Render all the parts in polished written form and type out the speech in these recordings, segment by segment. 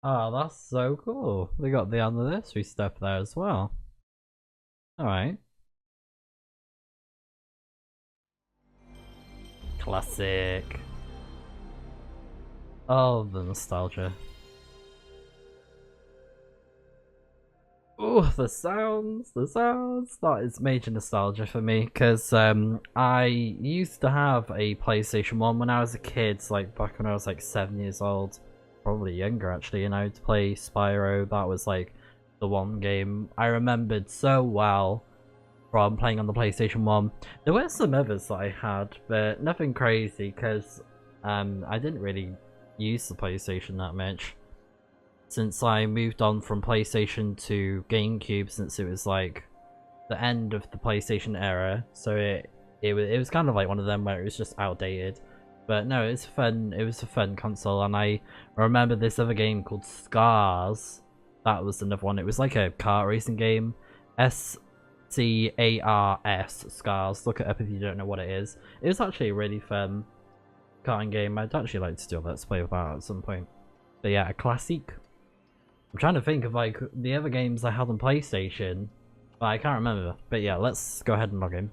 Oh, that's so cool. We got the anniversary stuff there as well. Alright. Classic. Oh, the nostalgia. Oh, the sounds. That is major nostalgia for me because I used to have a PlayStation 1 when I was a kid, like back when I was like 7 years old, probably younger actually, and I would play Spyro. That was like the one game I remembered so well from playing on the PlayStation 1. There were some others that I had, but nothing crazy because I didn't really use the PlayStation that much since I moved on from PlayStation to GameCube, since it was like the end of the PlayStation era, so it was kind of like one of them where it was just outdated. But no, it's fun. It was a fun console, and I remember this other game called Scars. That was another one. It was like a car racing game. SCARS, Scars. Look it up if you don't know what it is. It was actually a really fun karting game. I'd actually like to do a let's play with that at some point. But yeah, a classic. I'm trying to think of like the other games I had on PlayStation, but I can't remember. But yeah, let's go ahead and log in.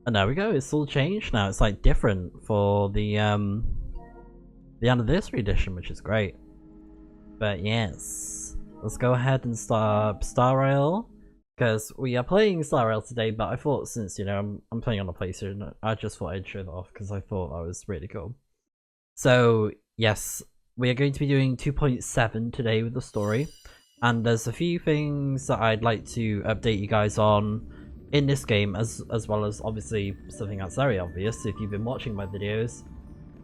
And there we go, it's all changed now. It's like different for the anniversary edition, which is great. But yes, let's go ahead and start Star Rail, because we are playing Star Rail today. But I thought, since you know I'm playing on a PlayStation, I just thought I'd show that off because I thought that was really cool. So yes, we are going to be doing 2.7 today with the story, and there's a few things that I'd like to update you guys on in this game, as well as obviously something that's very obvious if you've been watching my videos,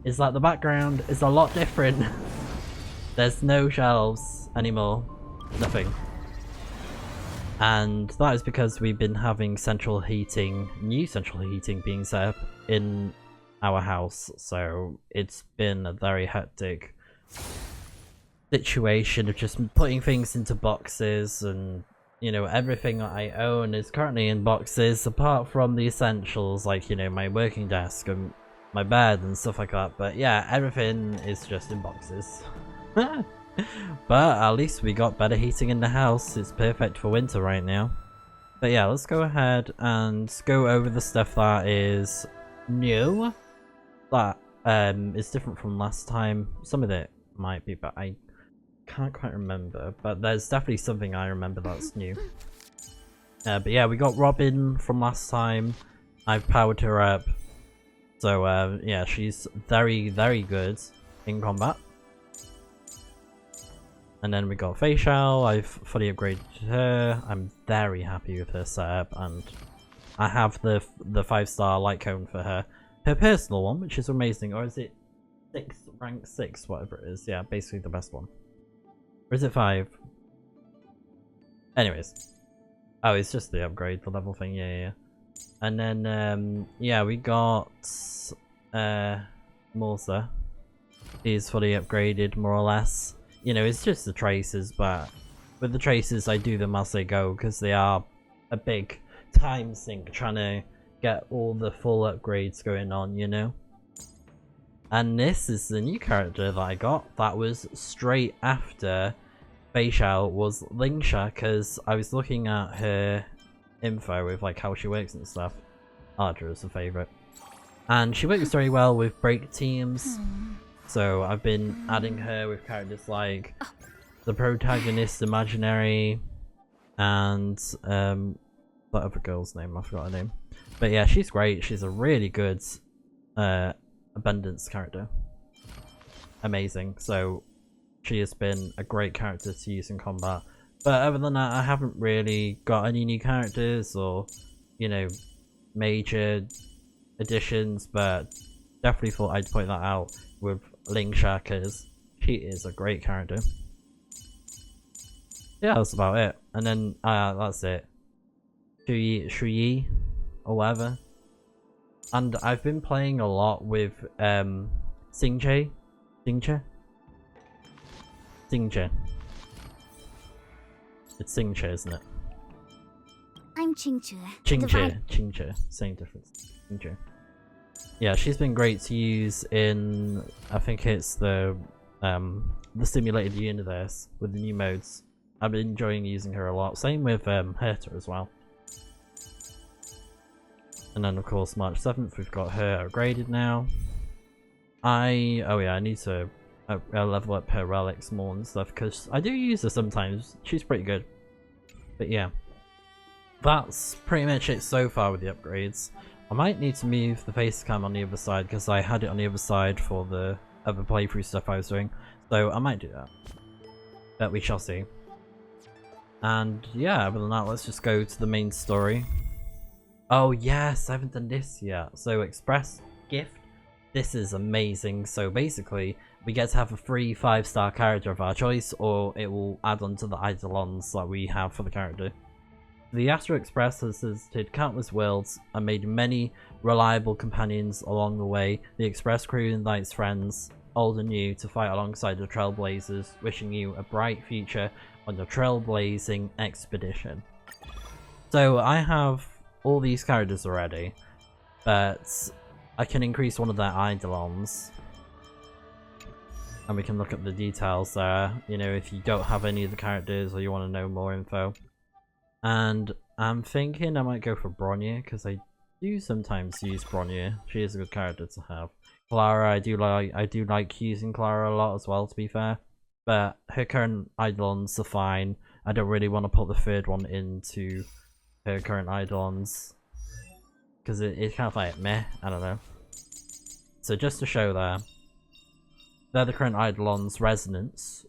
is that the background is a lot different. There's no shelves anymore, nothing. And that is because we've been having central heating, new central heating being set up in our house, so it's been a very hectic situation of just putting things into boxes, and you know, everything that I own is currently in boxes apart from the essentials, like, you know, my working desk and my bed and stuff like that. But yeah, everything is just in boxes. But at least we got better heating in the house. It's perfect for winter right now. But yeah, let's go ahead and go over the stuff that is new, that is different from last time. Some of it might be, but I can't quite remember. But there's definitely something I remember that's new. But yeah, we got Robin from last time. I've powered her up, so yeah, she's very good in combat. And then we got Facial. I've fully upgraded her. I'm very happy with her setup, and I have the 5-star light cone for her personal one, which is amazing. Or is it 6, rank 6, whatever it is? Yeah, basically the best one. Or is it 5? Anyways. Oh, it's just the upgrade, the level thing, yeah. And then, yeah, we got Morsa. He's fully upgraded, more or less. You know, it's just the traces, but with the traces, I do them as they go, because they are a big time sink trying to get all the full upgrades going on, you know? And this is the new character that I got. That was straight after Facial was Lingsha, because I was looking at her info with like how she works and stuff. Ardra is a favourite. And she works very well with break teams. So I've been adding her with characters like the protagonist Imaginary and that other girl's name, I forgot her name. But yeah, she's great. She's a really good abundance character. Amazing. So she has been a great character to use in combat. But other than that, I haven't really got any new characters or, you know, major additions, but definitely thought I'd point that out with Lingsha, because she is a great character. Yeah, that's about it. And then that's it. Shuyi or whatever. And I've been playing a lot with Xingche. It's Xingche, isn't it? I'm Qingche. Qingche. Same difference. Qingche. Yeah, she's been great to use in, I think it's the simulated universe with the new modes. I've been enjoying using her a lot. Same with Herta as well. And then of course March 7th we've got her upgraded now. Oh yeah, I need to level up her relics more and stuff because I do use her sometimes. She's pretty good. But yeah, that's pretty much it so far with the upgrades. I might need to move the face cam on the other side because I had it on the other side for the other playthrough stuff I was doing. So I might do that. But we shall see. And yeah, other than that, let's just go to the main story. Oh yes, I haven't done this yet. So Express Gift. This is amazing. So basically, we get to have a free 5-star character of our choice, or it will add on to the eidolons that we have for the character. The Astro Express has visited countless worlds and made many reliable companions along the way. The Express crew invites friends, old and new, to fight alongside the Trailblazers, wishing you a bright future on your trailblazing expedition. So I have all these characters already, but I can increase one of their eidolons. And we can look at the details there, you know, if you don't have any of the characters or you want to know more info. And I'm thinking I might go for Bronya, because I do sometimes use Bronya. She is a good character to have. Clara, I do like using Clara a lot as well, to be fair. But her current eidolons are fine. I don't really want to put the third one into her current eidolons, because it's kind of like meh, I don't know. So just to show there, they're the current eidolons, Resonance.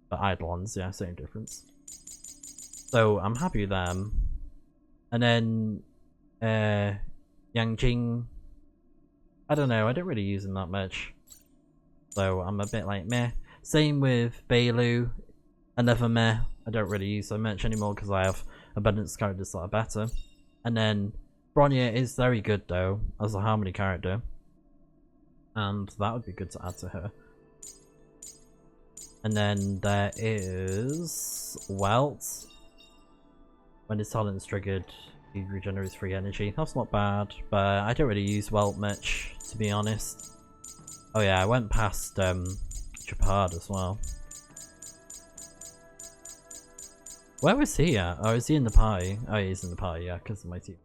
But eidolons, yeah, same difference. So I'm happy with them. And then Yangjing, I don't know, I don't really use them that much. So I'm a bit like meh. Same with Bailu, another meh. I don't really use so much anymore because I have abundance characters that are better. And then Bronya is very good though, as a harmony character. And that would be good to add to her. And then there is Welt. When his talent is triggered, he regenerates free energy. That's not bad, but I don't really use Welt much, to be honest. Oh yeah, I went past Chapard as well. Where was he at? Oh, is he in the party? Oh, he's in the party, yeah, because of my team.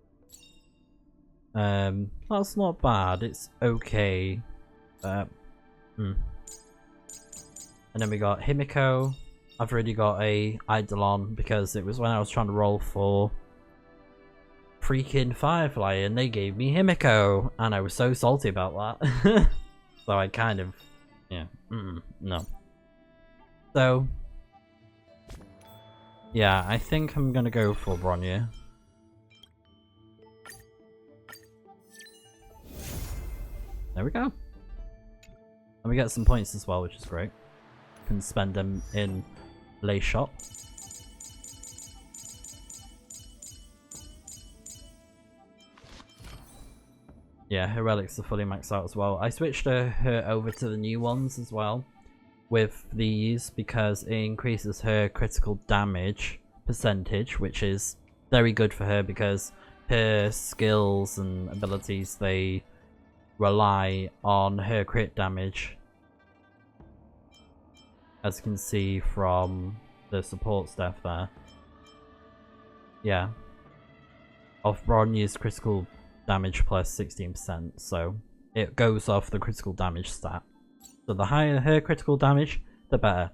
That's not bad. It's okay. And then we got Himiko. I've already got a eidolon because it was when I was trying to roll for freaking Firefly and they gave me Himiko, and I was so salty about that. So I kind of, yeah, no. So yeah, I think I'm gonna go for Bronya. There we go. And we get some points as well, which is great. Can spend them in Lay Shop. Yeah, her relics are fully maxed out as well. I switched her over to the new ones as well with these because it increases her critical damage percentage, which is very good for her because her skills and abilities, they rely on her crit damage. As you can see from the support stuff there. Yeah. Of Bronya's critical damage plus 16%, so it goes off the critical damage stat. So the higher her critical damage, the better.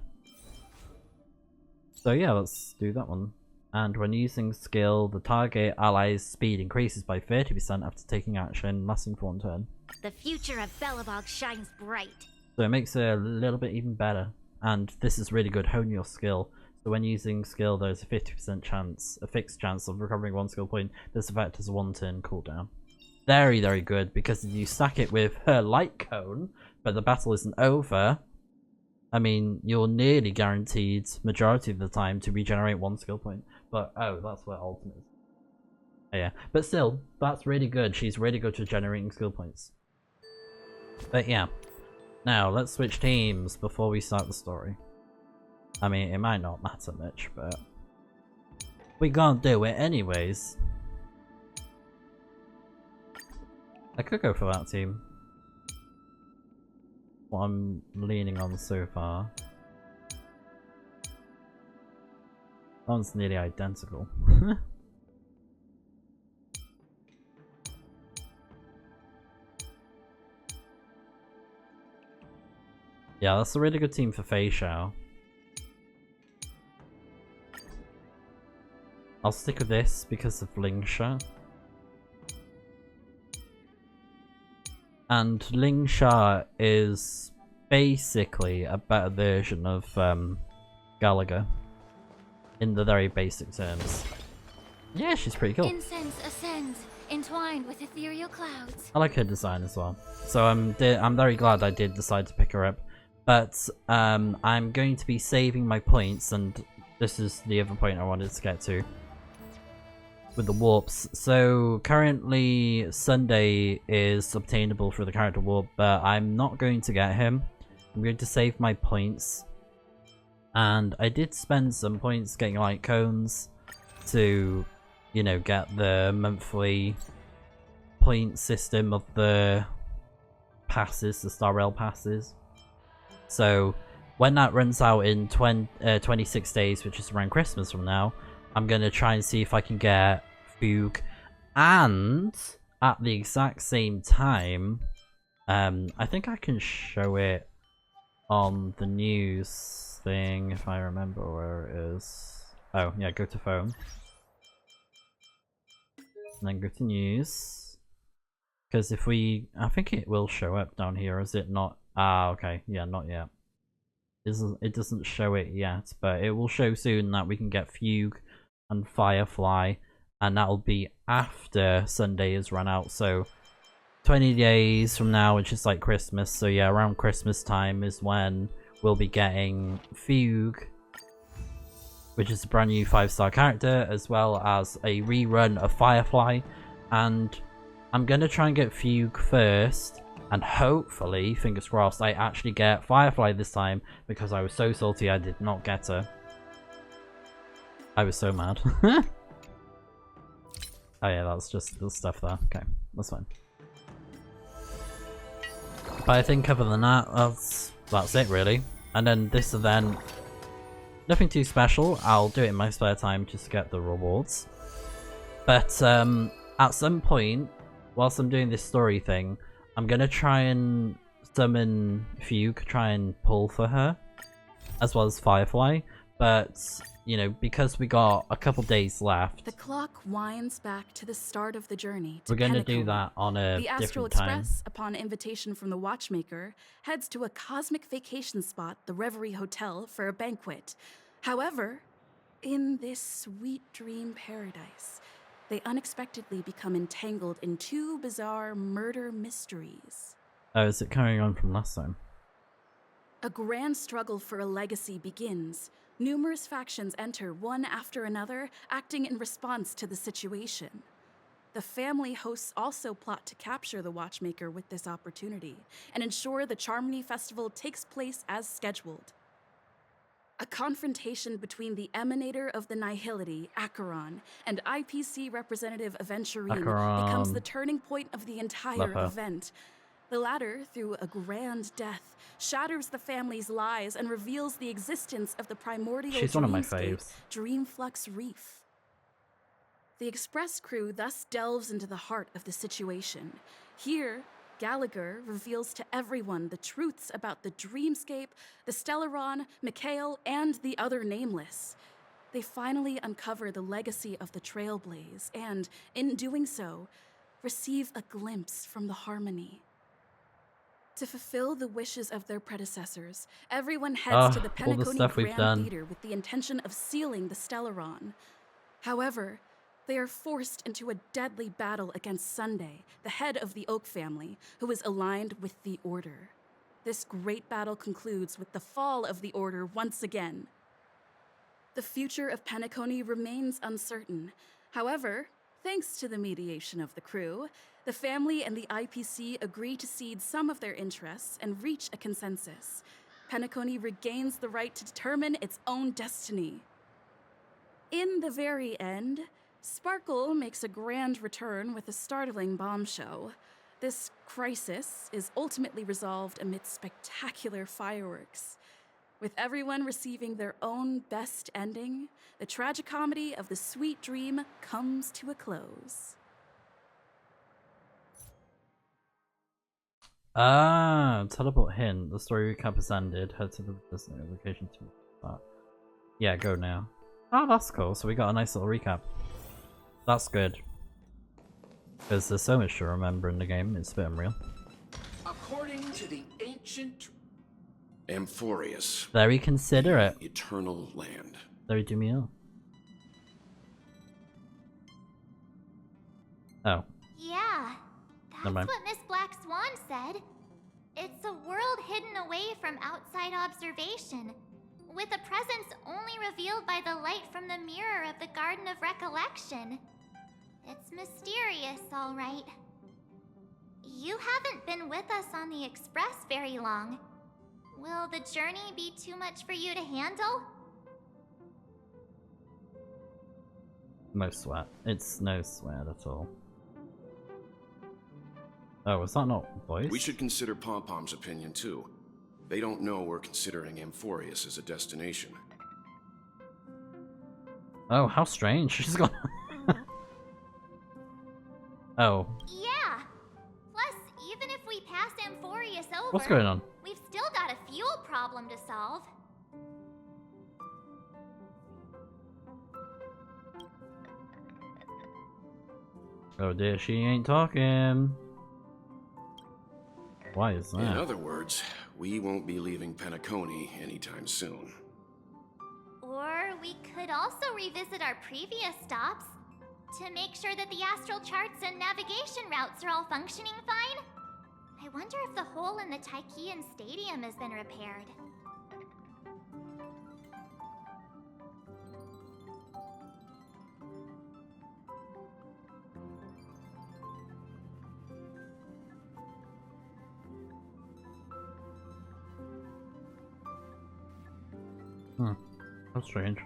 So yeah, let's do that one. And when using skill, the target ally's speed increases by 30% after taking action, lasting for 1 turn. The future of Belobog shines bright. So it makes it a little bit even better. And this is really good, hone your skill. So when using skill, there's a 50% chance, a fixed chance of recovering 1 skill point. This effect has a 1 turn cooldown. Very, very good, because if you stack it with her light cone, but the battle isn't over, I mean, you're nearly guaranteed majority of the time to regenerate 1 skill point. But, oh, that's where ultimate is. Oh, yeah, but still, that's really good. She's really good to generating skill points. But yeah. Now, let's switch teams before we start the story. I mean, it might not matter much, but we can't do it anyways. I could go for that team. What I'm leaning on so far. That one's nearly identical. Yeah, that's a really good team for Fei Xiao. I'll stick with this because of Lingsha. And Lingsha is basically a better version of Gallagher. In the very basic terms. Yeah, she's pretty cool. Incense ascends, entwined with ethereal clouds. I like her design as well. So I'm very glad I did decide to pick her up. But I'm going to be saving my points, and this is the other point I wanted to get to. With the warps. So currently Sunday is obtainable for the character warp, but I'm not going to get him. I'm going to save my points. And I did spend some points getting like cones to, you know, get the monthly point system of the passes, the Star Rail passes. So when that runs out in 26 days, which is around Christmas from now, I'm going to try and see if I can get Fugue. And at the exact same time, I think I can show it on the news thing if I remember where it is. Oh yeah, go to phone. And then go to news. Because if we... I think it will show up down here, is it not? Ah, okay. Yeah, not yet. It doesn't show it yet, but it will show soon that we can get Fugue and Firefly, and that'll be after Sunday has run out, so 20 days from now, which is like Christmas, so yeah, around Christmas time is when we'll be getting Fugue, which is a brand new 5-star character, as well as a rerun of Firefly, and I'm gonna try and get Fugue first, and hopefully, fingers crossed, I actually get Firefly this time, because I was so salty I did not get her. I was so mad. Oh yeah, that's just the stuff there. Okay, that's fine. But I think other than that, that's it really. And then this event, nothing too special. I'll do it in my spare time just to get the rewards. But at some point, whilst I'm doing this story thing, I'm gonna try and summon Fugue, try and pull for her, as well as Firefly. But you know, because we got a couple days left, the clock winds back to the start of the journey. We're gonna do that on a the Astral different time. Express, upon invitation from the watchmaker, heads to a cosmic vacation spot, the Reverie Hotel, for a banquet. However, in this sweet dream paradise, they unexpectedly become entangled in two bizarre murder mysteries. Oh, is it carrying on from last time? A grand struggle for a legacy begins. Numerous factions enter one after another, acting in response to the situation. The family hosts also plot to capture the watchmaker with this opportunity and ensure the Charmony Festival takes place as scheduled. A confrontation between the emanator of the Nihility, Acheron, and IPC representative Aventurine becomes the turning point of the entire event. The latter, through a grand death, shatters the family's lies and reveals the existence of the primordial She's one of my faves. Dreamflux Reef. The Express crew thus delves into the heart of the situation. Here, Gallagher reveals to everyone the truths about the Dreamscape, the Stellaron, Mikhail, and the other nameless. They finally uncover the legacy of the Trailblaze and, in doing so, receive a glimpse from the Harmony. To fulfill the wishes of their predecessors, everyone heads to the Penacony Grand Theater with the intention of sealing the Stellaron. However, they are forced into a deadly battle against Sunday, the head of the Oak family, who is aligned with the Order. This great battle concludes with the fall of the Order once again. The future of Penacony remains uncertain. However, thanks to the mediation of the crew, the family and the IPC agree to cede some of their interests and reach a consensus. Penacony regains the right to determine its own destiny. In the very end, Sparkle makes a grand return with a startling bombshell. This crisis is ultimately resolved amidst spectacular fireworks. With everyone receiving their own best ending, the tragicomedy of the sweet dream comes to a close. Ah, teleport hint. The story recap has ended. Head to the designated location to start. Yeah, go now. Oh, that's cool. So we got a nice little recap. That's good. Because there's so much to remember in the game. It's a bit unreal. According to the ancient Amphorius, Very considerate. Eternal land. Very demure. Oh. Yeah, Never mind. that's what Miss Black Swan said. It's a world hidden away from outside observation, with a presence only revealed by the light from the mirror of the Garden of Recollection. It's mysterious, all right. You haven't been with us on the Express very long. Will the journey be too much for you to handle? No sweat. It's no sweat at all. Oh, was that not voice? We should consider Pom-Pom's opinion too. They don't know we're considering Amphorius as a destination. Oh, how strange. She's gone. Oh. Yeah. Plus, even if we pass Amphorius over, What's going on? we've still got a fuel problem to solve. Oh dear, she ain't talking. Why is that? In other words, we won't be leaving Penacony anytime soon. Or we could also revisit our previous stops to make sure that the astral charts and navigation routes are all functioning fine. I wonder if the hole in the TINGYUN Stadium has been repaired. That's strange.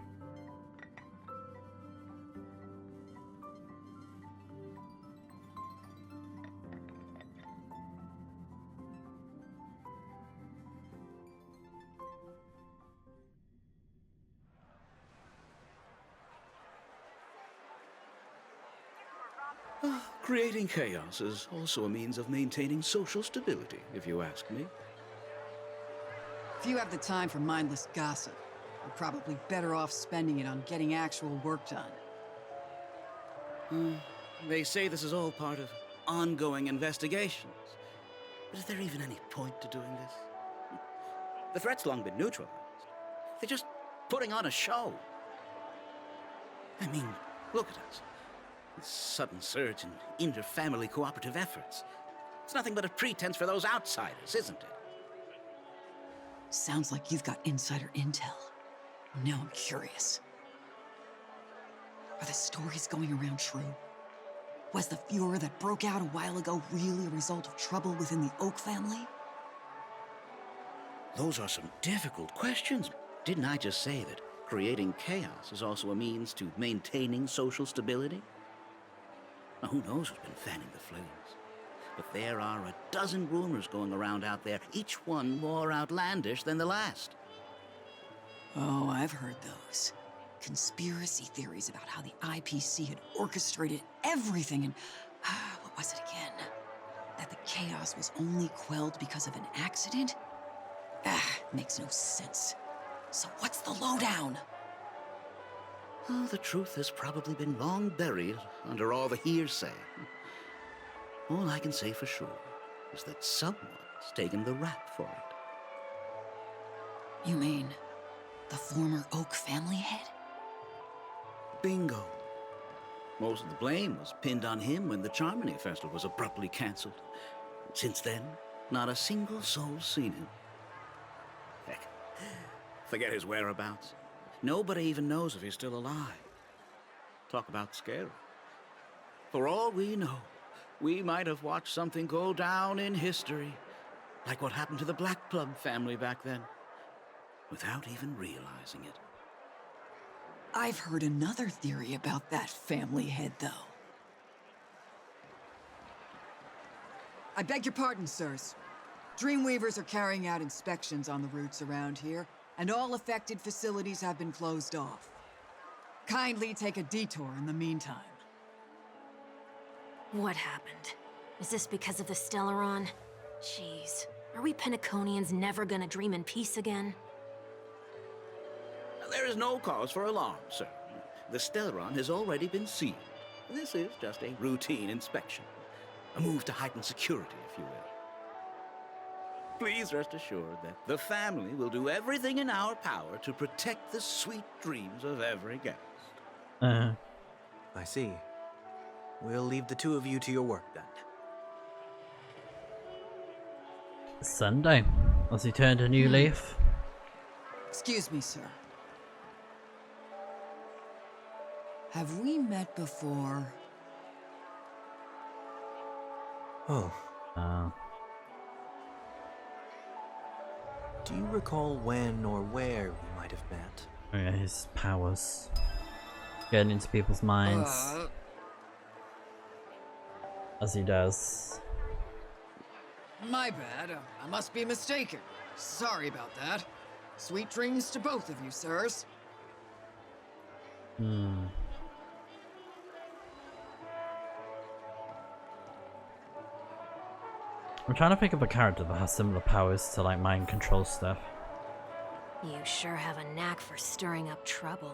Creating chaos is also a means of maintaining social stability, if you ask me. If you have the time for mindless gossip, you're probably better off spending it on getting actual work done. They say this is all part of ongoing investigations. But is there even any point to doing this? The threat's long been neutralized. They're just putting on a show. I mean, look at us. This sudden surge in inter-family cooperative efforts. It's nothing but a pretense for those outsiders, isn't it? Sounds like you've got insider intel. Now I'm curious. Are the stories going around true? Was the furor that broke out a while ago really a result of trouble within the Oak family? Those are some difficult questions. Didn't I just say that creating chaos is also a means to maintaining social stability? Now, who knows who's been fanning the flames? But there are a dozen rumors going around out there, each one more outlandish than the last. Oh, I've heard those. Conspiracy theories about how the IPC had orchestrated everything and... what was it again? That the chaos was only quelled because of an accident? Makes no sense. So what's the lowdown? Oh, the truth has probably been long buried under all the hearsay. All I can say for sure is that someone's taken the rap for it. You mean the former Oak family head? Bingo. Most of the blame was pinned on him when the Charmony Festival was abruptly cancelled. Since then, not a single soul's seen him. Heck, forget his whereabouts. Nobody even knows if he's still alive. Talk about scary. For all we know, we might have watched something go down in history, like what happened to the Black Plum family back then, without even realizing it. I've heard another theory about that family head, though. I beg your pardon, sirs. Dreamweavers are carrying out inspections on the routes around here, and all affected facilities have been closed off. Kindly take a detour in the meantime. What happened? Is this because of the Stellaron? Jeez, are we Penaconians never gonna dream in peace again? There is no cause for alarm, sir. The Stellaron has already been sealed. This is just a routine inspection. A move to heighten security, if you will. Please rest assured that the family will do everything in our power to protect the sweet dreams of every guest. I see. We'll leave the two of you to your work then. Sunday. Has he turned a new leaf? Excuse me, sir. Have we met before? Oh, Oh. do you recall when or where we might have met? Oh yeah, his powers. Getting into people's minds. As he does. My bad. I must be mistaken. Sorry about that. Sweet dreams to both of you, sirs. I'm trying to think of a character that has similar powers to like mind control stuff. You sure have a knack for stirring up trouble.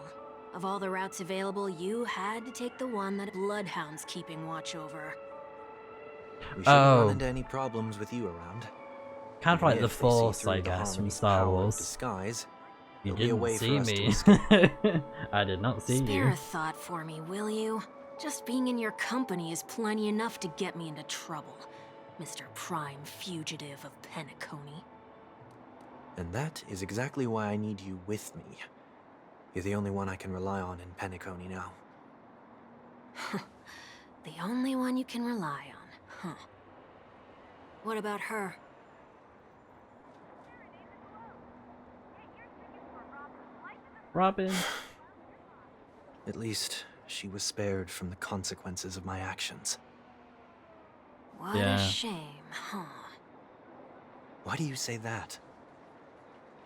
Of all the routes available, you had to take the one that Bloodhound's keeping watch over. We shouldn't run into any problems with you around. Kind of like Even the if they see Force, through I the guess, from Harmony's Star power of Wars. disguise, You there'll be a way didn't for see us to me. I did not see Spare you. a thought for me, will you? Just being in your company is plenty enough to get me into trouble, Mr. Prime Fugitive of Penacony. And that is exactly why I need you with me. You're the only one I can rely on in Penacony now. The only one you can rely on, huh? What about her? Robin. At least, she was spared from the consequences of my actions. What Yeah. a shame, huh? Why do you say that?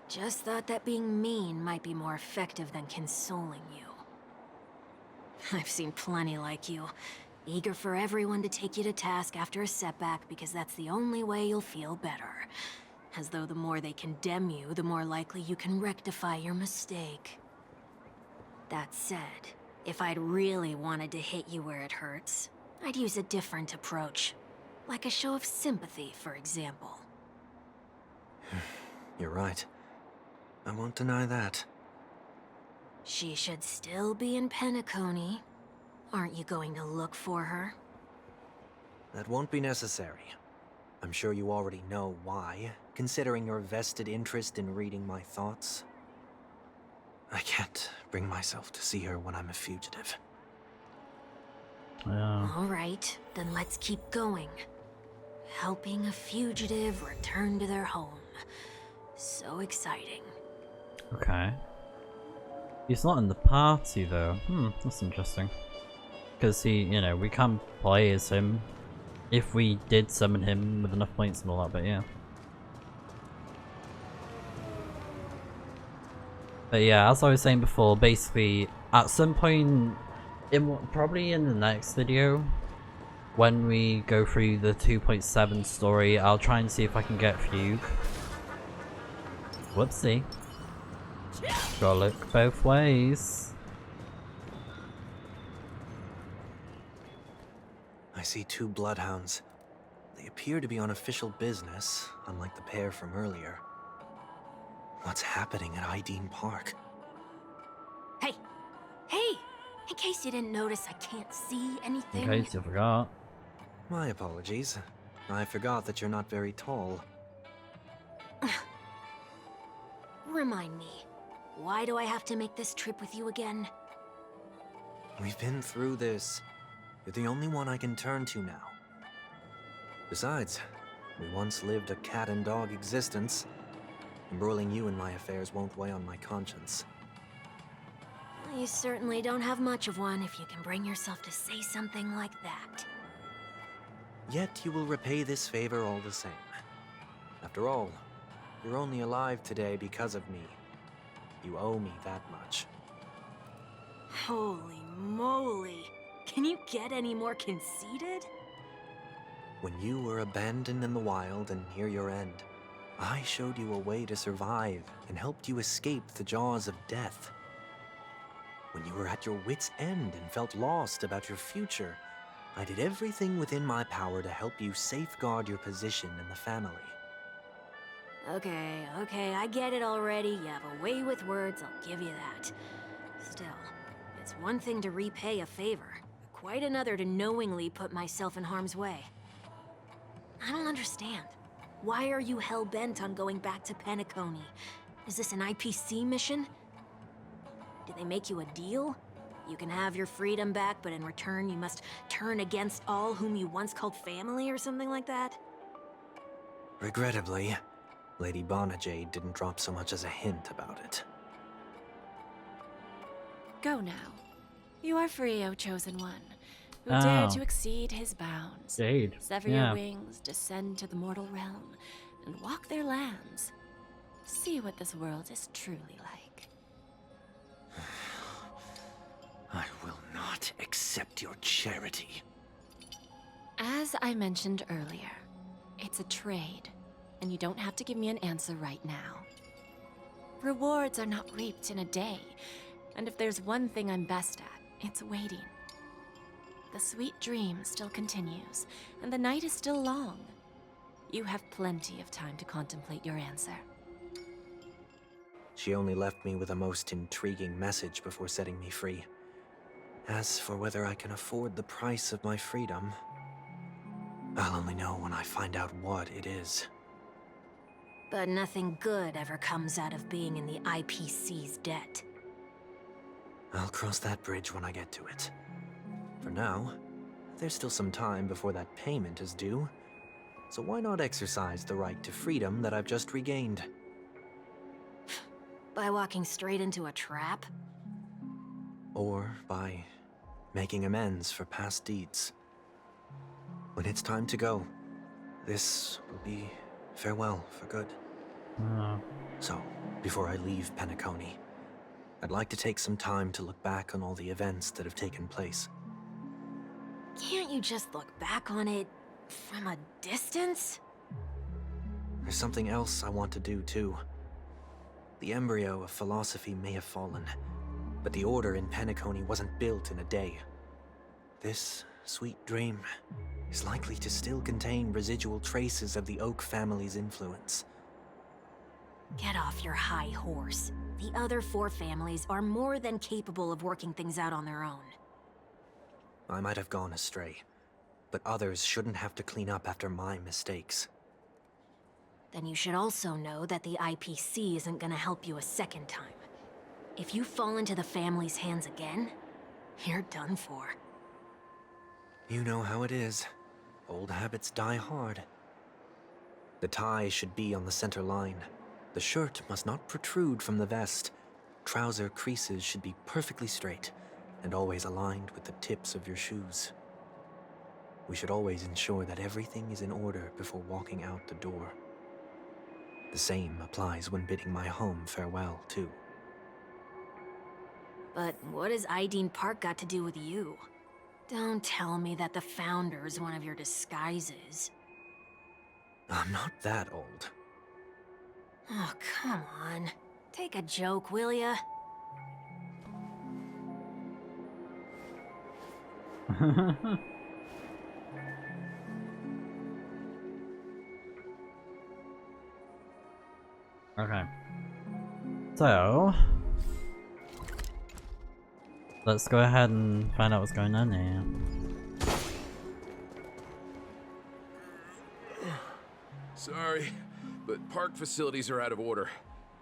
Just thought that being mean might be more effective than consoling you. I've seen plenty like you, eager for everyone to take you to task after a setback because that's the only way you'll feel better. As though the more they condemn you, the more likely you can rectify your mistake. That said, if I'd really wanted to hit you where it hurts, I'd use a different approach. Like a show of sympathy, for example. You're right. I won't deny that. She should still be in Penacony. Aren't you going to look for her? That won't be necessary. I'm sure you already know why, considering your vested interest in reading my thoughts. I can't bring myself to see her when I'm a fugitive. Yeah. All right, then let's keep going. Helping a fugitive return to their home. So exciting. Okay. He's not in the party though. That's interesting. Because we can't play as him if we did summon him with enough points and all that, but yeah. But yeah, as I was saying before, basically, at some point, probably in the next video, when we go through the 2.7 story, I'll try and see if I can get Fugue. Whoopsie. Gotta look both ways. I see two bloodhounds. They appear to be on official business, unlike the pair from earlier. What's happening at Ideen Park? Hey! Hey! In case you didn't notice, I can't see anything. In case you forgot. My apologies. I forgot that you're not very tall. Remind me, why do I have to make this trip with you again? We've been through this. You're the only one I can turn to now. Besides, we once lived a cat and dog existence. Embroiling you in my affairs won't weigh on my conscience. You certainly don't have much of one if you can bring yourself to say something like that. Yet you will repay this favor all the same. After all, you're only alive today because of me. You owe me that much. Holy moly. Can you get any more conceited? When you were abandoned in the wild and near your end, I showed you a way to survive and helped you escape the jaws of death. When you were at your wit's end and felt lost about your future, I did everything within my power to help you safeguard your position in the family. Okay, I get it already. You have a way with words, I'll give you that. Still, it's one thing to repay a favor, quite another to knowingly put myself in harm's way. I don't understand. Why are you hell-bent on going back to Penacony? Is this an IPC mission? Did they make you a deal? You can have your freedom back, but in return you must turn against all whom you once called family or something like that? Regrettably, Lady Bonajade didn't drop so much as a hint about it. Go now. You are free, O Chosen One, who Oh. dare to exceed his bounds. Jade. Sever Yeah. your wings, descend to the mortal realm, and walk their lands. See what this world is truly like. I will not accept your charity. As I mentioned earlier, it's a trade, and you don't have to give me an answer right now. Rewards are not reaped in a day, and if there's one thing I'm best at, it's waiting. The sweet dream still continues, and the night is still long. You have plenty of time to contemplate your answer. She only left me with a most intriguing message before setting me free. As for whether I can afford the price of my freedom, I'll only know when I find out what it is. But nothing good ever comes out of being in the IPC's debt. I'll cross that bridge when I get to it. For now, there's still some time before that payment is due, so why not exercise the right to freedom that I've just regained? By walking straight into a trap? Or by making amends for past deeds. When it's time to go, this will be farewell for good. Oh. So, before I leave Penacony, I'd like to take some time to look back on all the events that have taken place. Can't you just look back on it from a distance? There's something else I want to do too. The embryo of philosophy may have fallen, but the order in Penacony wasn't built in a day. This sweet dream is likely to still contain residual traces of the Oak family's influence. Get off your high horse. The other 4 families are more than capable of working things out on their own. I might have gone astray, but others shouldn't have to clean up after my mistakes. Then you should also know that the IPC isn't gonna help you a second time. If you fall into the family's hands again, you're done for. You know how it is. Old habits die hard. The tie should be on the center line. The shirt must not protrude from the vest. Trouser creases should be perfectly straight and always aligned with the tips of your shoes. We should always ensure that everything is in order before walking out the door. The same applies when bidding my home farewell, too. But what has Ideen Park got to do with you? Don't tell me that the Founder's one of your disguises. I'm not that old. Oh, come on. Take a joke, will ya? Okay. So let's go ahead and find out what's going on here. Sorry, but park facilities are out of order.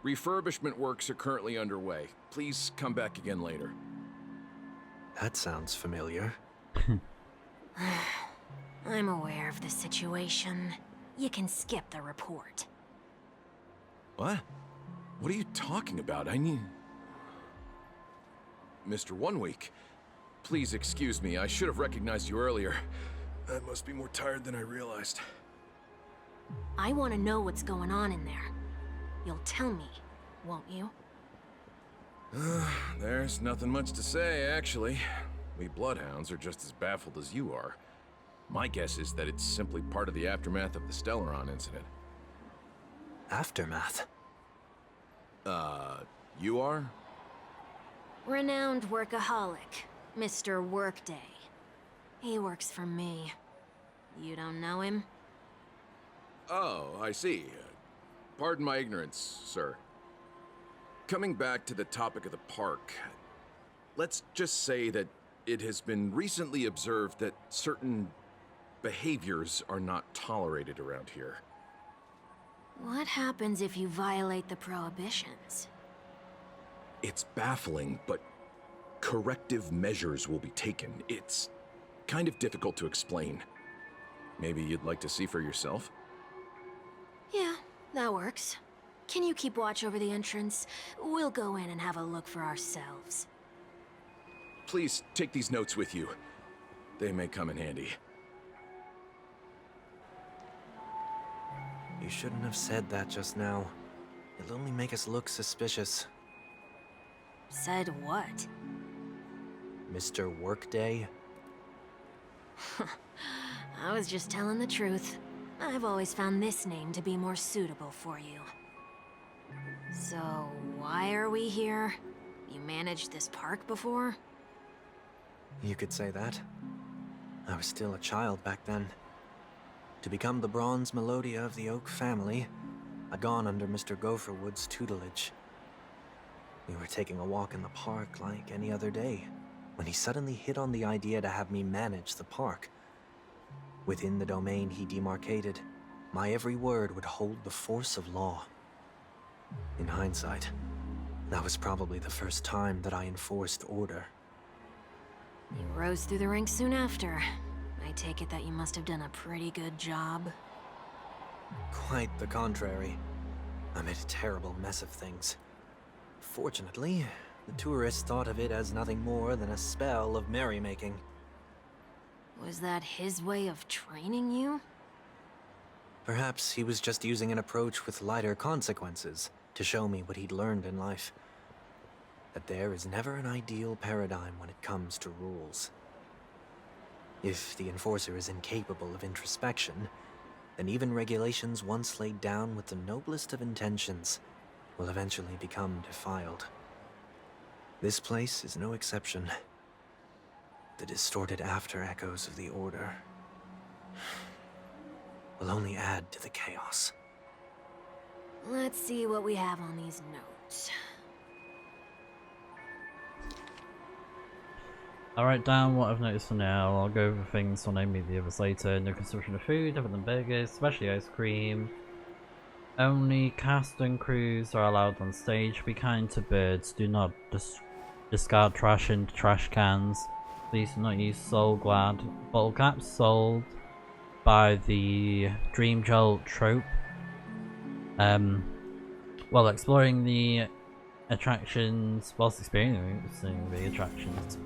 Refurbishment works are currently underway. Please come back again later. That sounds familiar. I'm aware of the situation. You can skip the report. What? What are you talking about? I mean... Mr. 1 Week, please excuse me. I should have recognized you earlier. I must be more tired than I realized. I want to know what's going on in there. You'll tell me, won't you? There's nothing much to say, actually. We bloodhounds are just as baffled as you are. My guess is that it's simply part of the aftermath of the Stellaron incident. Aftermath? You are? Renowned workaholic, Mr. Workday. He works for me. You don't know him? Oh, I see. Pardon my ignorance, sir. Coming back to the topic of the park, let's just say that it has been recently observed that certain behaviors are not tolerated around here. What happens if you violate the prohibitions? It's baffling, but corrective measures will be taken. It's kind of difficult to explain. Maybe you'd like to see for yourself? Yeah, that works. Can you keep watch over the entrance? We'll go in and have a look for ourselves. Please take these notes with you. They may come in handy. You shouldn't have said that just now. It'll only make us look suspicious. Said what? Mr. Workday? I was just telling the truth. I've always found this name to be more suitable for you. So, why are we here? You managed this park before? You could say that. I was still a child back then. To become the bronze Melodia of the Oak family, I'd gone under Mr. Gopherwood's tutelage. We were taking a walk in the park like any other day, when he suddenly hit on the idea to have me manage the park. Within the domain he demarcated, my every word would hold the force of law. In hindsight, that was probably the first time that I enforced order. You rose through the ranks soon after. I take it that you must have done a pretty good job. Quite the contrary. I made a terrible mess of things. Fortunately, the tourists thought of it as nothing more than a spell of merrymaking. Was that his way of training you? Perhaps he was just using an approach with lighter consequences to show me what he'd learned in life. That there is never an ideal paradigm when it comes to rules. If the enforcer is incapable of introspection, then even regulations once laid down with the noblest of intentions will eventually become defiled. This place is no exception. The distorted after-echoes of the Order will only add to the chaos. Let's see what we have on these notes. I'll write down what I've noticed for now. I'll go over things when I meet the others later. No consumption of food other than burgers, especially ice cream. Only cast and crews are allowed on stage. Be kind to birds. Do not discard trash into trash cans. Please do not use Soul Glad. Bottle caps sold by the Dream Jolt trope. While exploring the attractions, whilst experiencing the attractions.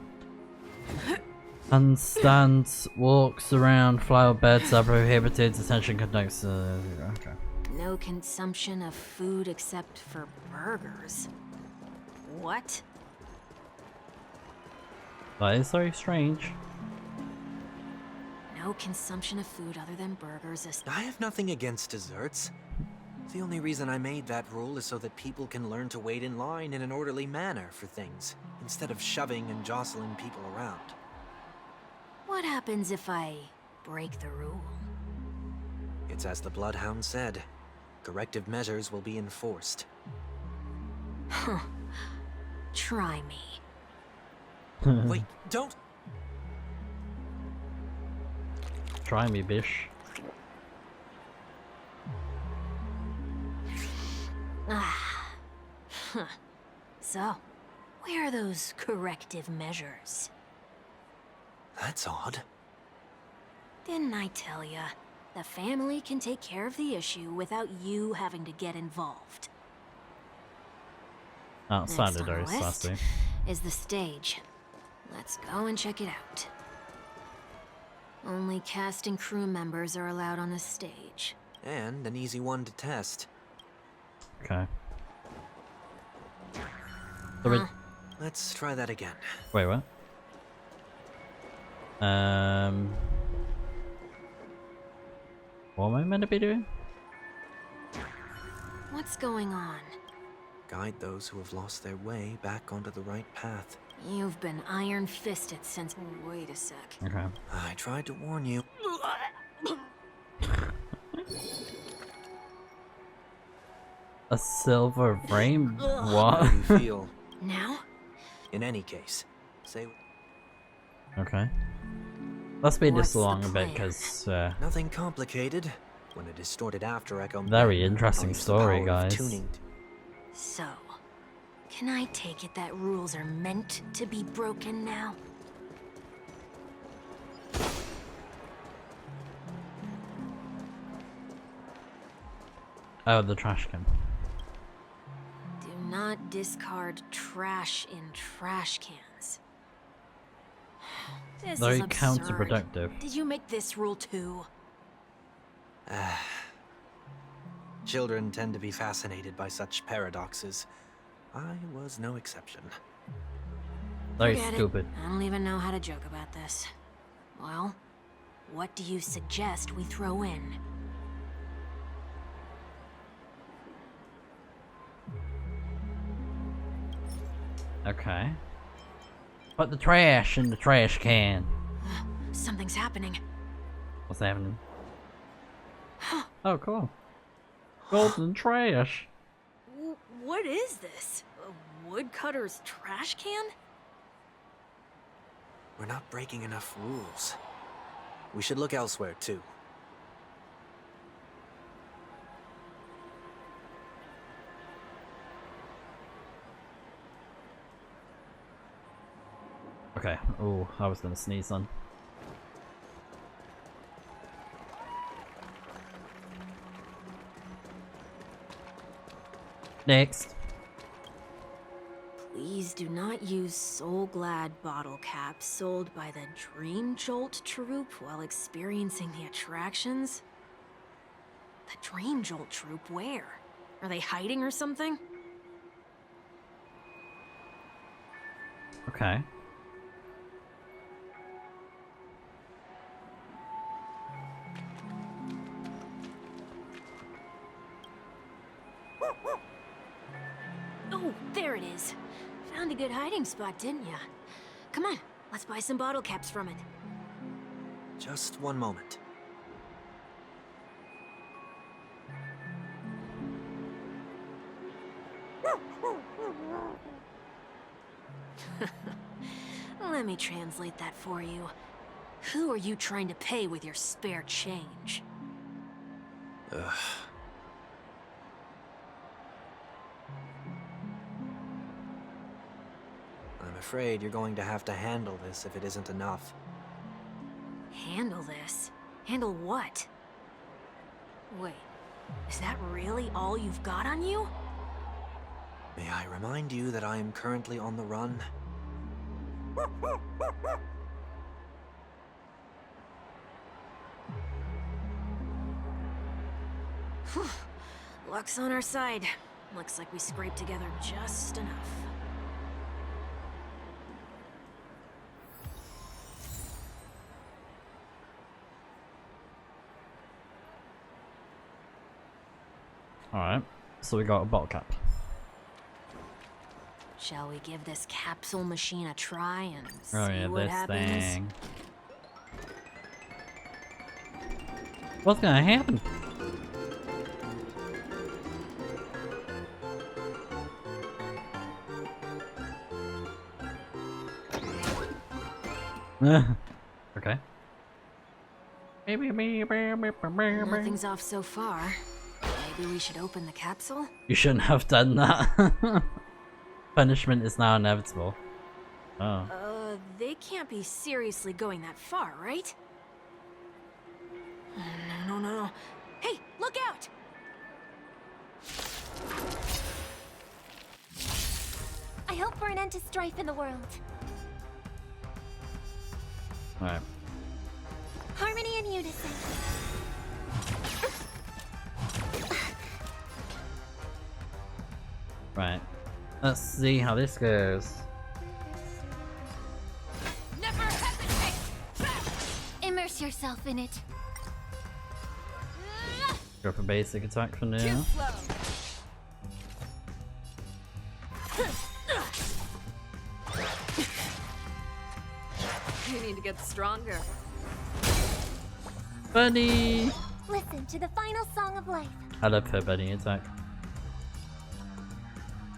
Handstands, walks around flower beds are prohibited. Attention conducts. Okay. No consumption of food except for burgers. What? That is very strange. No consumption of food other than burgers. I have nothing against desserts. The only reason I made that rule is so that people can learn to wait in line in an orderly manner for things, instead of shoving and jostling people around. What happens if I break the rule? It's as the Bloodhound said. Corrective measures will be enforced. Huh. Try me. Wait, don't! Try me, bish. Ah. Huh. So, where are those corrective measures? That's odd. Didn't I tell ya? The family can take care of the issue without you having to get involved. That Next sounded on the very list sassy. is the stage. Let's go and check it out. Only cast and crew members are allowed on the stage. And an easy one to test. Okay. So we... Let's try that again. Wait, what? What am I meant to be doing? What's going on? Guide those who have lost their way back onto the right path. You've been iron-fisted since... Wait a sec. Okay. I tried to warn you. A silver frame? How do you What? feel? Now? In any case, say Okay. Let's speed What's this the along a bit, plan? because, nothing complicated. When a distorted after echo. very interesting I'll use the story, power of guys. tuning So, can I take it that rules are meant to be broken now? Oh, the trash can. Do not discard trash in trash cans. This Very is absurd. counterproductive. Did you make this rule too? Children tend to be fascinated by such paradoxes. I was no exception. Very Forget it. stupid. I don't even know how to joke about this. Well, what do you suggest we throw in? Okay. Put the trash in the trash can. Something's happening. What's happening? Oh, cool. Golden trash. What is this? A woodcutter's trash can? We're not breaking enough rules. We should look elsewhere, too. Okay. Oh, I was gonna sneeze on. Next. Please do not use Soul Glad bottle caps sold by the Dream Jolt troupe while experiencing the attractions. The Dream Jolt troupe, where? Are they hiding or something? Okay. Oh, there it is. Found a good hiding spot, didn't ya? Come on, let's buy some bottle caps from it. Just one moment. Let me translate that for you. Who are you trying to pay with your spare change? Ugh. I'm afraid you're going to have to handle this if it isn't enough. Handle this? Handle what? Wait, is that really all you've got on you? May I remind you that I am currently on the run? Whew. Luck's on our side. Looks like we scraped together just enough. Alright. So we got a bottle cap. Shall we give this capsule machine a try and see Oh yeah, what this happens? thing. What's gonna happen? Okay. Nothing's off so far. Maybe we should open the capsule? You shouldn't have done that. Punishment is now inevitable. Oh. They can't be seriously going that far, right? No. Hey, look out! I hope for an end to strife in the world. Alright. unison. Right. Let's see how this goes. Never hesitate! Immerse yourself in it. Go for basic attack for now. Too slow. You need to get stronger. Bunny! Listen to the final song of life. I love her bunny attack.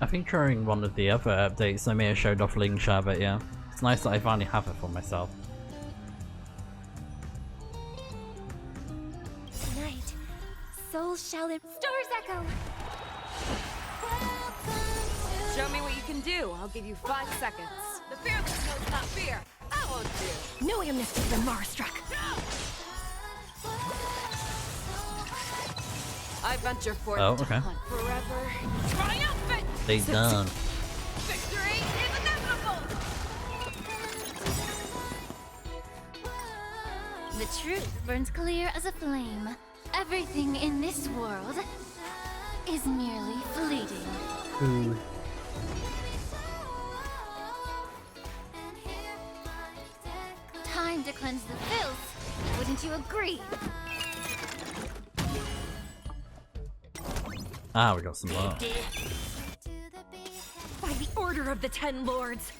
I think during one of the other updates I may have showed off Lingsha, but yeah. It's nice that I finally have it for myself. Tonight, souls shall Stars echo! Show me what you can do. I'll give you 5 seconds. The fearless knows not fear. I won't do. No amnesty for Marastruck. I venture forth Oh, to okay. hunt forever. Triumphant! They done. Victory is inevitable! The truth burns clear as a flame. Everything in this world is merely fleeting. Ooh. Time to cleanse the filth. Wouldn't you agree? Ah, we got some more. By the order of the 10 lords,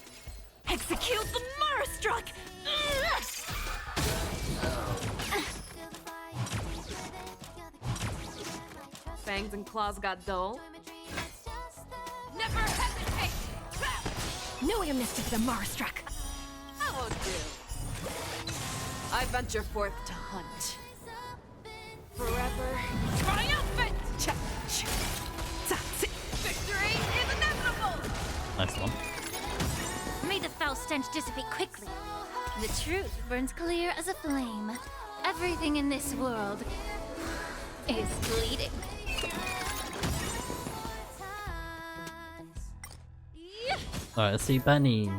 execute the Marastruck! Fangs and claws got dull. Never hesitate! No amnesty for the Marastruck. I won't do. I venture forth to hunt. Forever triumphant! Victory is inevitable! Nice one. May the foul stench dissipate quickly. The truth burns clear as a flame. Everything in this world is bleeding. Alright, let's see Benny.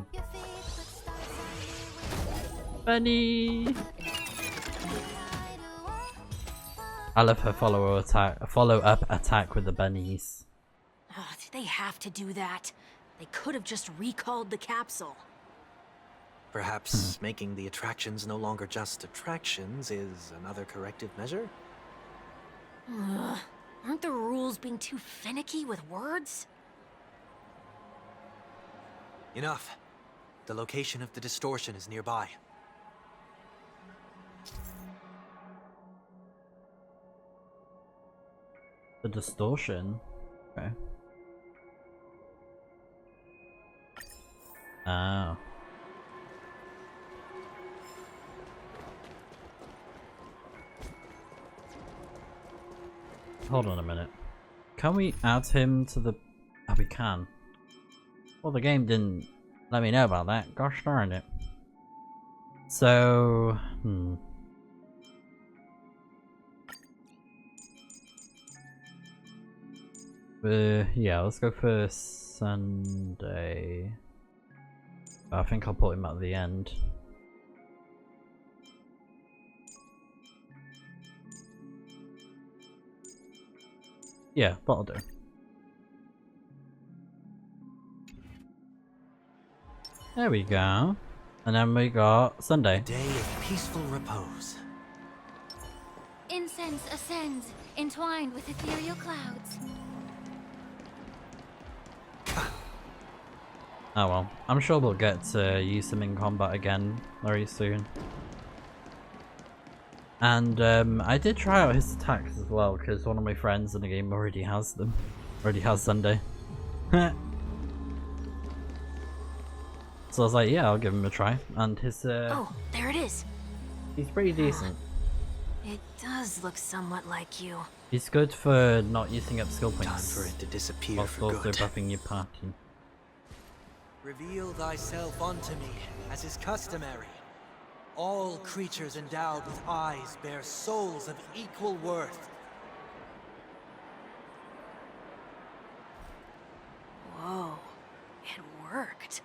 Benny! I love her follow-up attack with the bunnies. Oh, did they have to do that? They could have just recalled the capsule. Perhaps making the attractions no longer just attractions is another corrective measure? Ugh. Aren't the rules being too finicky with words? Enough. The location of the distortion is nearby. The distortion? Okay. Oh. Hold on a minute. Can we add him to the... Oh, we can. Well, the game didn't let me know about that. Gosh darn it. So... yeah, let's go for Sunday. I think I'll put him at the end. Yeah, that'll do. There we go. And then we got Sunday. Day of peaceful repose. Incense ascends, entwined with ethereal clouds. Oh well, I'm sure we'll get to use them in combat again very soon. And I did try out his attacks as well, because one of my friends in the game already has them. Already has Sunday. So I was like, yeah, I'll give him a try. And his Oh, there it is. he's pretty decent. It does look somewhat like you. He's good for not using up skill Time points. for it to disappear Whilst for also good. buffing your party. Reveal thyself unto me, as is customary. All creatures endowed with eyes bear souls of equal worth. Whoa, it worked.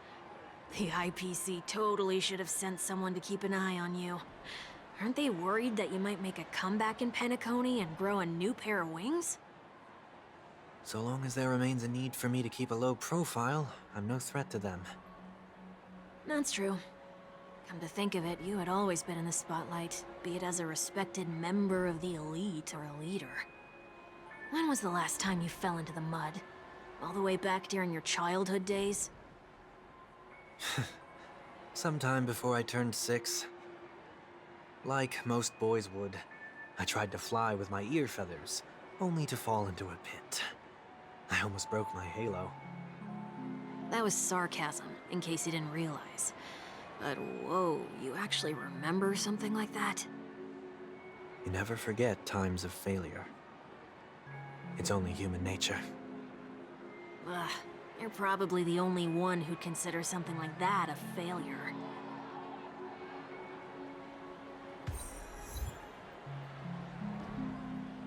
The IPC totally should have sent someone to keep an eye on you. Aren't they worried that you might make a comeback in Penacony and grow a new pair of wings? So long as there remains a need for me to keep a low profile, I'm no threat to them. That's true. Come to think of it, you had always been in the spotlight, be it as a respected member of the elite or a leader. When was the last time you fell into the mud? All the way back during your childhood days? Sometime before I turned 6. Like most boys would, I tried to fly with my ear feathers, only to fall into a pit. I almost broke my halo. That was sarcasm, in case you didn't realize. But whoa, you actually remember something like that? You never forget times of failure. It's only human nature. Ugh, you're probably the only one who'd consider something like that a failure.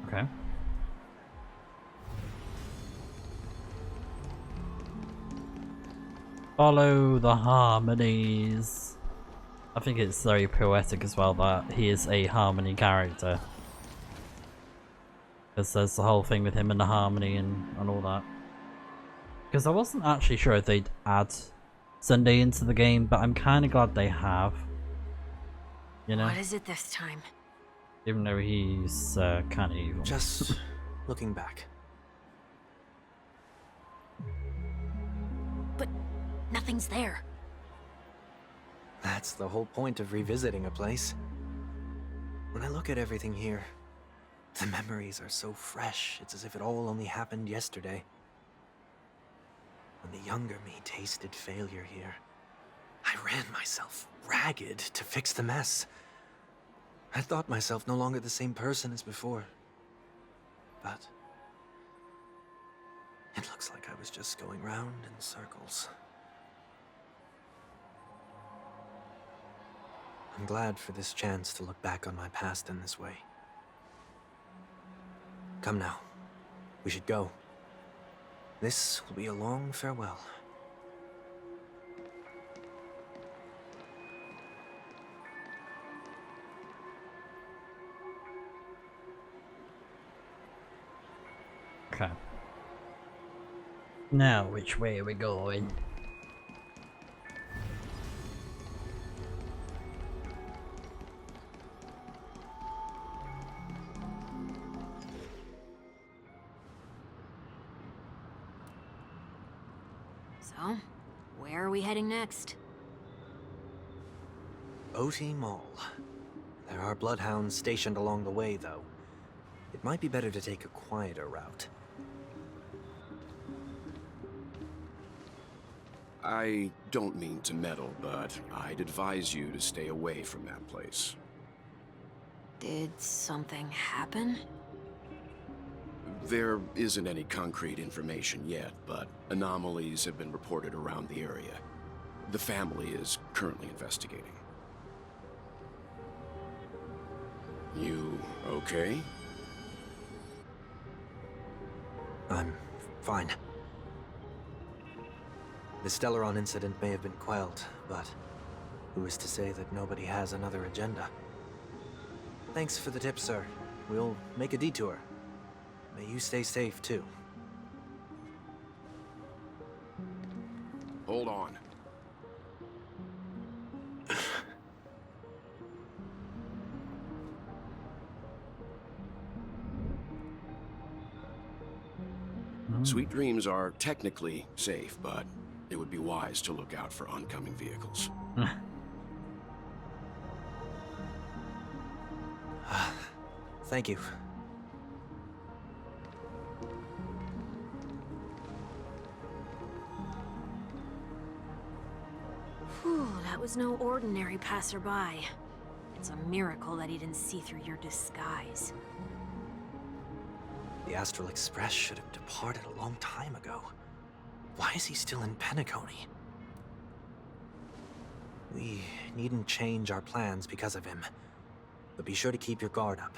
Okay. Follow the harmonies. I think it's very poetic as well that he is a harmony character. Because there's the whole thing with him and the harmony and all that. Because I wasn't actually sure if they'd add Sunday into the game, but I'm kind of glad they have. You know? What is it this time? Even though he's kind of evil. Just looking back. But nothing's there. That's the whole point of revisiting a place. When I look at everything here, the memories are so fresh, it's as if it all only happened yesterday. When the younger me tasted failure here, I ran myself ragged to fix the mess. I thought myself no longer the same person as before. But it looks like I was just going round in circles. I'm glad for this chance to look back on my past in this way. Come now. We should go. This will be a long farewell. Okay. Now, which way are we going? So, where are we heading next? OT Mall. There are bloodhounds stationed along the way, though. It might be better to take a quieter route. I don't mean to meddle, but I'd advise you to stay away from that place. Did something happen? There isn't any concrete information yet, but anomalies have been reported around the area. The family is currently investigating. You okay? I'm fine. The Stellaron incident may have been quelled, but who is to say that nobody has another agenda? Thanks for the tip, sir. We'll make a detour. May you stay safe, too. Hold on. Sweet Dreams are technically safe, but it would be wise to look out for oncoming vehicles. Thank you. Whew, that was no ordinary passerby. It's a miracle that he didn't see through your disguise. The Astral Express should have departed a long time ago. Why is he still in Penacony? We needn't change our plans because of him, but be sure to keep your guard up.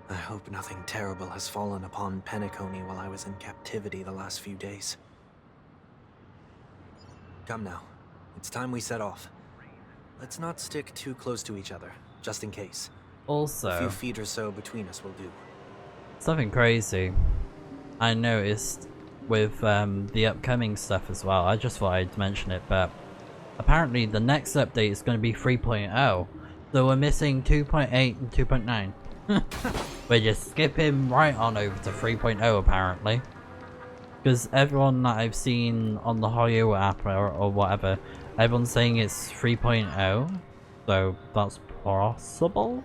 I hope nothing terrible has fallen upon Penacony while I was in captivity the last few days. Come now. It's time we set off. let's not stick too close to each other, just in case. A Also, few feet or so between us will do. something crazy I noticed with the upcoming stuff as well. I just thought I'd mention it, but apparently the next update is going to be 3.0. So we're missing 2.8 and 2.9. We're just skipping right on over to 3.0 apparently. Because everyone that I've seen on the Hoyo app or whatever, everyone's saying it's 3.0. So that's possible.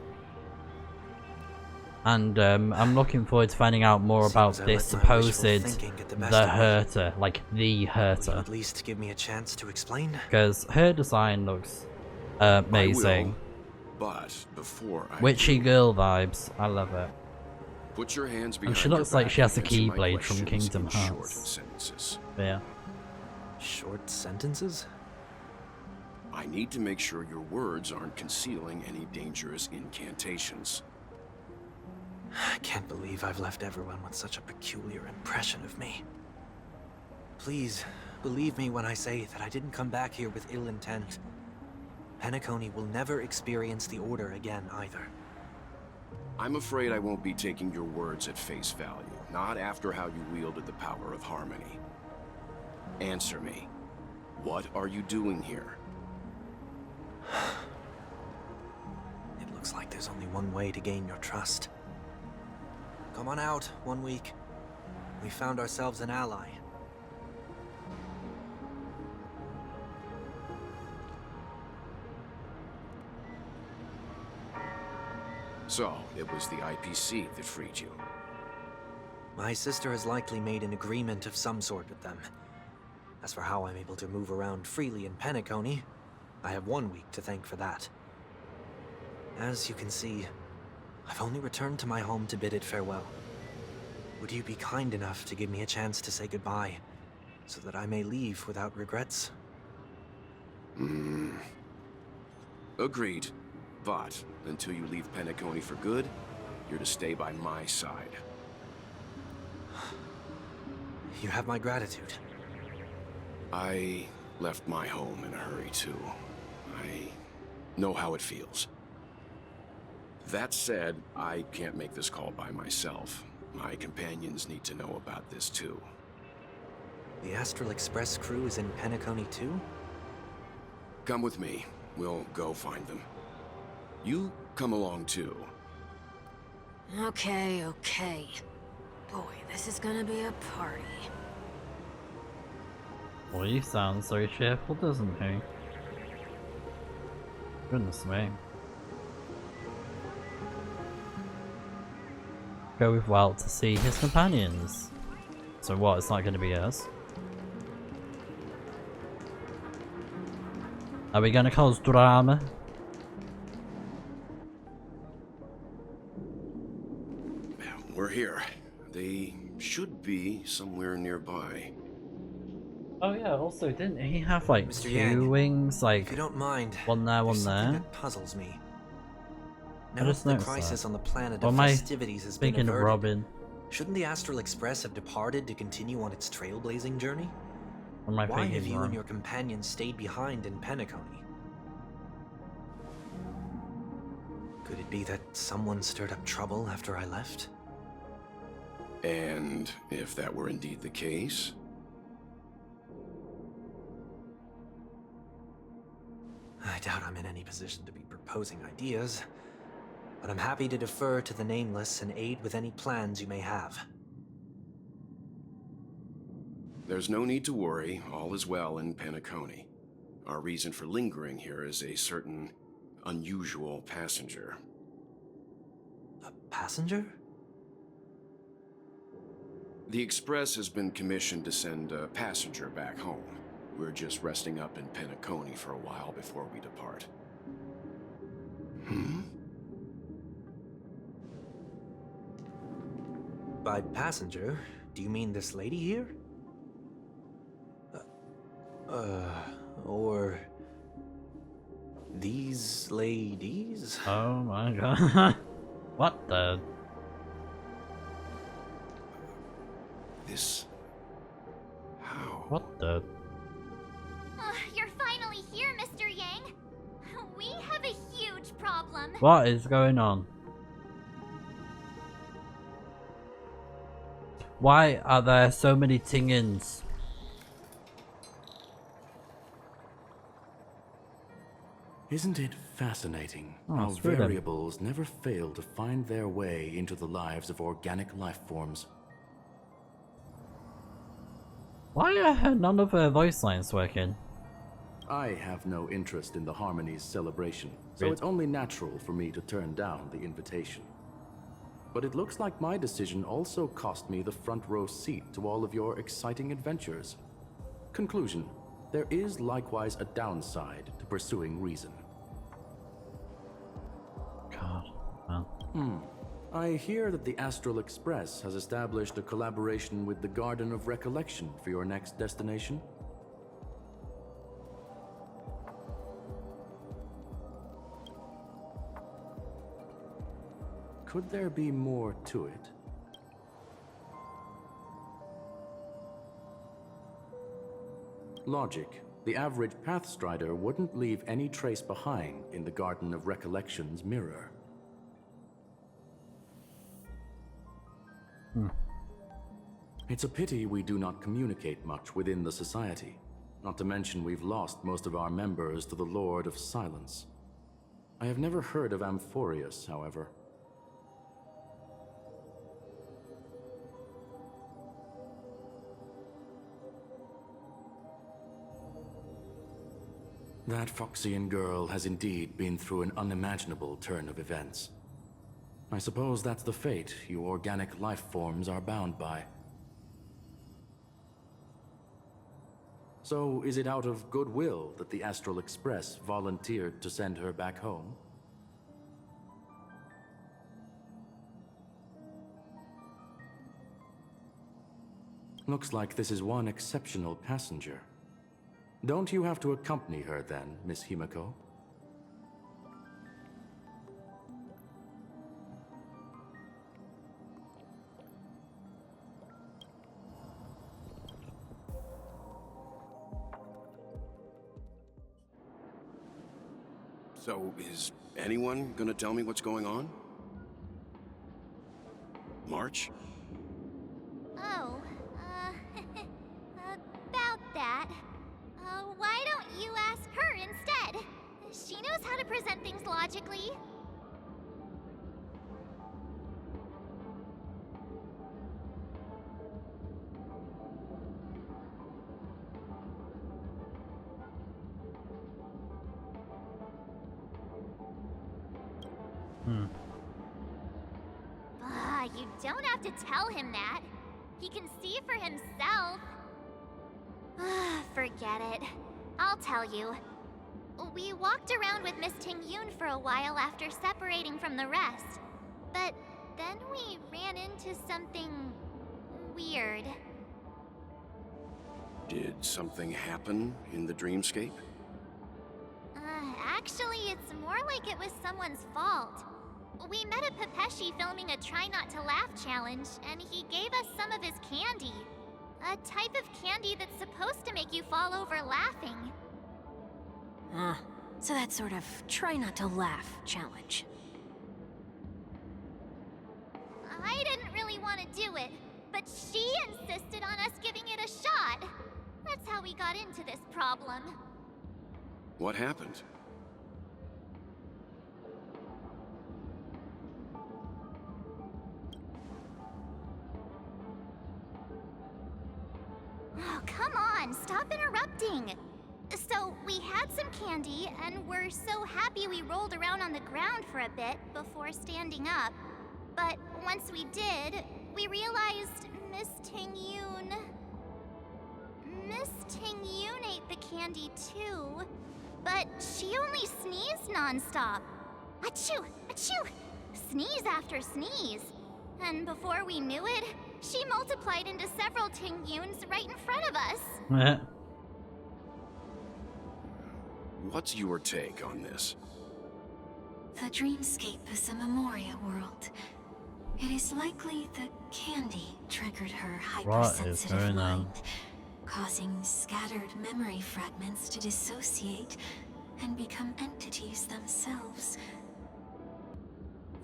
And I'm looking forward to finding out more about this supposed the Herter, like the Herter. At least give me a chance to explain. Because her design looks amazing. But before I Witchy girl vibes. I love it. put your hands behind And she looks your like back she has a and answer my keyblade from questions Kingdom in short Hearts. sentences. Yeah. Short sentences? I need to make sure your words aren't concealing any dangerous incantations. I can't believe I've left everyone with such a peculiar impression of me. Please, believe me when I say that I didn't come back here with ill intent. Penacony will never experience the Order again, either. I'm afraid I won't be taking your words at face value, not after how you wielded the power of harmony. Answer me. What are you doing here? It looks like there's only one way to gain your trust. Come on out, 1 week. We found ourselves an ally. So, it was the IPC that freed you. My sister has likely made an agreement of some sort with them. As for how I'm able to move around freely in Penacony, I have 1 week to thank for that. As you can see, I've only returned to my home to bid it farewell. Would you be kind enough to give me a chance to say goodbye, so that I may leave without regrets? Agreed. But, until you leave Penacony for good, you're to stay by my side. You have my gratitude. I left my home in a hurry, too. I know how it feels. That said, I can't make this call by myself. My companions need to know about this, too. The Astral Express crew is in Penacony too? Come with me. We'll go find them. You come along, too. Okay, okay. Boy, this is gonna be a party. Well, he sounds so cheerful, doesn't he? Goodness me. Go with Walt to see his companions. So what, it's not going to be us? Are we going to cause drama? We're here. They should be somewhere nearby. Oh yeah, also didn't he have like Mr. two Yang, wings? Like If you don't mind, one there, one there's something there? that puzzles me. I Now just that the noticed crisis that. on the planet Or of am I festivities has been Thinking of averted, Robin. shouldn't the Astral Express have departed to continue on its trailblazing journey? Or am I Why have thinking you wrong? and your companions stayed behind in Penacony? Could it be that someone stirred up trouble after I left? And if that were indeed the case, I doubt I'm in any position to be proposing ideas, but I'm happy to defer to the Nameless and aid with any plans you may have. there's no need to worry. All is well in Penacony. Our reason for lingering here is a certain unusual passenger. A passenger? The Express has been commissioned to send a passenger back home. We're just resting up in Penacony for a while before we depart. By passenger, do you mean this lady here? Or these ladies? Oh my god. What the? This... how? What the? You're finally here, Mr. Yang. We have a huge problem. What is going on? Why are there so many TINGYUNs? Isn't it fascinating Oh, how screw them. variables never fail to find their way into the lives of organic life forms? Why are none of her voice lines working? I have no interest in the Harmony's celebration, so Weird. it's only natural for me to turn down the invitation. But it looks like my decision also cost me the front row seat to all of your exciting adventures. Conclusion: there is likewise a downside to pursuing reason. God. Well. I hear that the Astral Express has established a collaboration with the Garden of Recollection for your next destination. Could there be more to it? Logic. The average Pathstrider wouldn't leave any trace behind in the Garden of Recollection's mirror. It's a pity we do not communicate much within the society. Not to mention we've lost most of our members to the Lord of Silence. I have never heard of Amphorius, however. That Foxian girl has indeed been through an unimaginable turn of events. I suppose that's the fate you organic life forms are bound by. So, is it out of goodwill that the Astral Express volunteered to send her back home? Looks like this is one exceptional passenger. Don't you have to accompany her then, Miss Himiko? So, is anyone gonna tell me what's going on? March? Oh, about that. Why don't you ask her instead? She knows how to present things logically. You don't have to tell him that. He can see for himself. Forget it. I'll tell you. We walked around with Miss TINGYUN for a while after separating from the rest. But then we ran into something weird. Did something happen in the dreamscape? Actually, it's more like it was someone's fault. We met a Pepeshi filming a Try Not to Laugh challenge, and he gave us some of his candy. A type of candy that's supposed to make you fall over laughing. So that sort of try not to laugh challenge. I didn't really want to do it, but she insisted on us giving it a shot. That's how we got into this problem. What happened? Oh, come on, stop interrupting. So, we had some candy, and we're so happy we rolled around on the ground for a bit before standing up. But once we did, we realized Miss TINGYUN ate the candy too, but she only sneezed nonstop. Achoo! Achoo! Sneeze after sneeze. And before we knew it, she multiplied into several TINGYUNs right in front of us. What's your take on this? The dreamscape is a Memoria world. It is likely the candy triggered her hypersensitive mind, causing scattered memory fragments to dissociate and become entities themselves.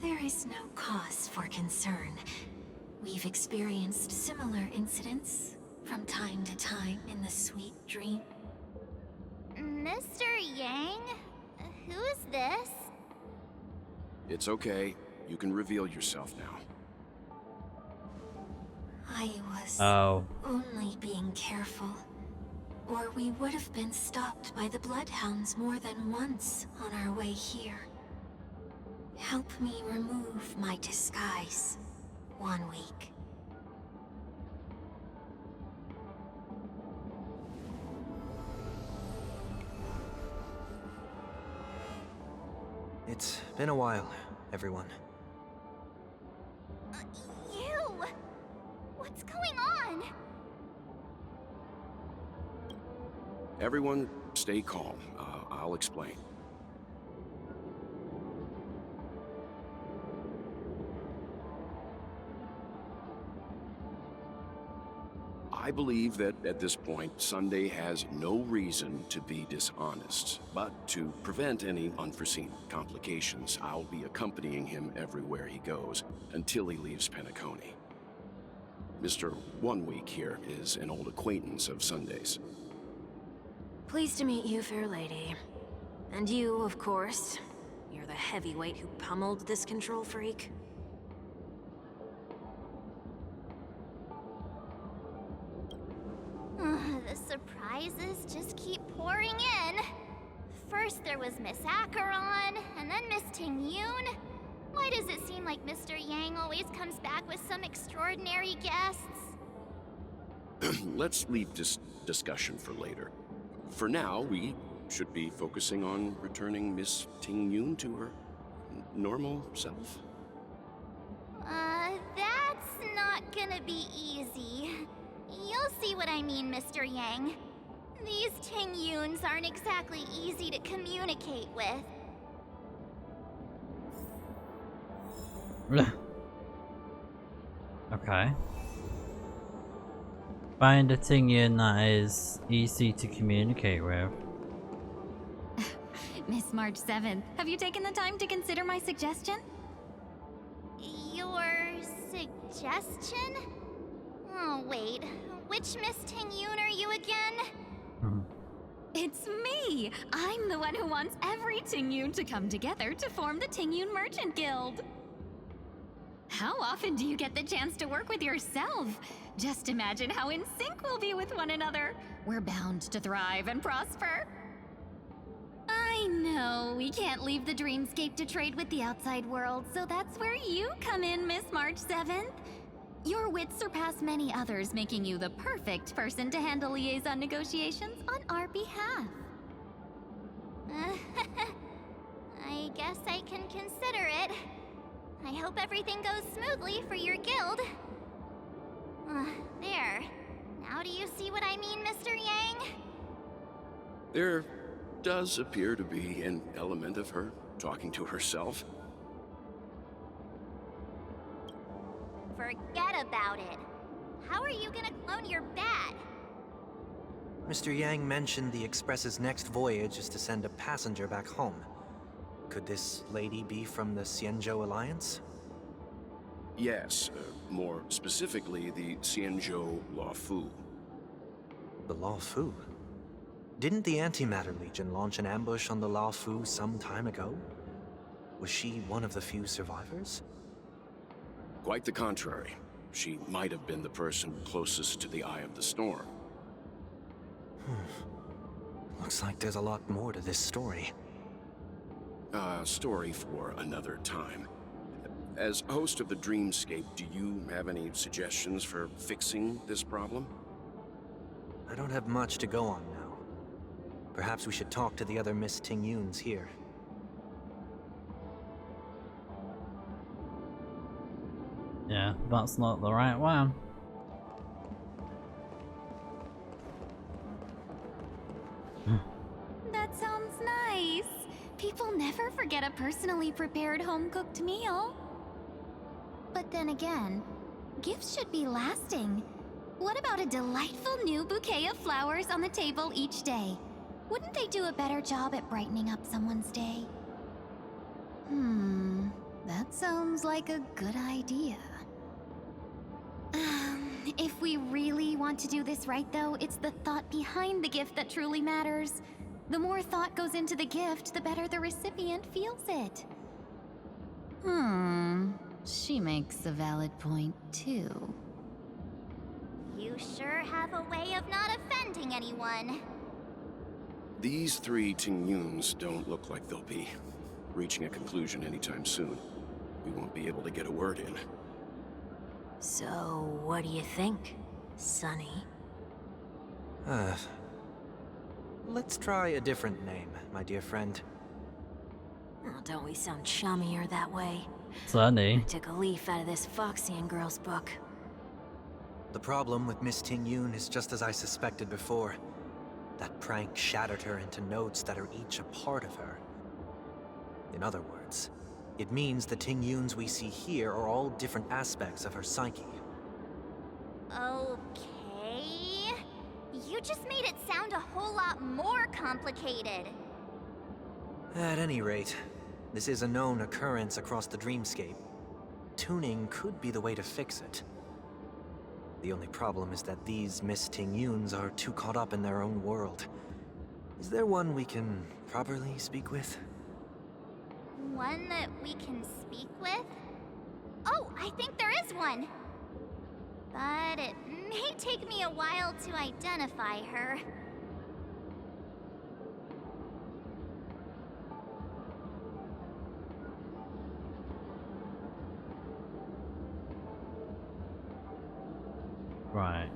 There is no cause for concern. We've experienced similar incidents from time to time in the sweet dream. Mr. Yang? Who's this? It's okay. You can reveal yourself now. I was Oh. only being careful, or we would have been stopped by the Bloodhounds more than once on our way here. Help me remove my disguise. 1 week. It's been a while, everyone. You! What's going on? Everyone, stay calm. I'll explain. I believe that at this point, Sunday has no reason to be dishonest. But to prevent any unforeseen complications, I'll be accompanying him everywhere he goes until he leaves Penacony. Mr. 1 Week here is an old acquaintance of Sunday's. Pleased to meet you, fair lady. And you, of course. You're the heavyweight who pummeled this control freak. The surprises just keep pouring in. First there was Miss Acheron, and then Miss TINGYUN. Why does it seem like Mr. Yang always comes back with some extraordinary guests? Let's leave this discussion for later. For now, we should be focusing on returning Miss TINGYUN to her normal self. That's not gonna be easy. You'll see what I mean, Mr. Yang. These TINGYUNs aren't exactly easy to communicate with. Okay. Find a TINGYUN that is easy to communicate with. Miss March 7th, have you taken the time to consider my suggestion? Your suggestion? Oh, wait. Which Miss TINGYUN are you again? It's me! I'm the one who wants every TINGYUN to come together to form the TINGYUN Merchant Guild. How often do you get the chance to work with yourself? Just imagine how in sync we'll be with one another. We're bound to thrive and prosper. I know, we can't leave the dreamscape to trade with the outside world, so that's where you come in, Miss March 7th. Your wits surpass many others, making you the perfect person to handle liaison negotiations on our behalf. I guess I can consider it. I hope everything goes smoothly for your guild. There. Now do you see what I mean, Mr. Yang? There does appear to be an element of her talking to herself. Forget about it. How are you gonna clone your bat? Mr. Yang mentioned the Express's next voyage is to send a passenger back home. Could this lady be from the Xianzhou Alliance? Yes, more specifically, the Xianzhou Luofu. The Luofu? Didn't the Antimatter Legion launch an ambush on the Luofu some time ago? Was she one of the few survivors? Quite the contrary. She might have been the person closest to the eye of the storm. Looks like there's a lot more to this story. Story for another time. As host of the Dreamscape, do you have any suggestions for fixing this problem? I don't have much to go on now. Perhaps we should talk to the other Miss TINGYUNs here. Yeah, that's not the right one. That sounds nice. People never forget a personally prepared home-cooked meal. But then again, gifts should be lasting. What about a delightful new bouquet of flowers on the table each day? Wouldn't they do a better job at brightening up someone's day? That sounds like a good idea. If we really want to do this right, though, it's the thought behind the gift that truly matters. The more thought goes into the gift, the better the recipient feels it. She makes a valid point, too. You sure have a way of not offending anyone. These three TINGYUNs don't look like they'll be reaching a conclusion anytime soon. We won't be able to get a word in. So, what do you think, Sonny? Let's try a different name, my dear friend. Oh, don't we sound chummier that way? Sunny. Took a leaf out of this Foxian girl's book. The problem with Miss TINGYUN is just as I suspected before. That prank shattered her into notes that are each a part of her. In other words, it means the TINGYUNs we see here are all different aspects of her psyche. Okay... You just made it sound a whole lot more complicated. At any rate, this is a known occurrence across the dreamscape. Tuning could be the way to fix it. The only problem is that these Miss TINGYUNs are too caught up in their own world. Is there one we can properly speak with? One that we can speak with? Oh, I think there is one! But it may take me a while to identify her. Right.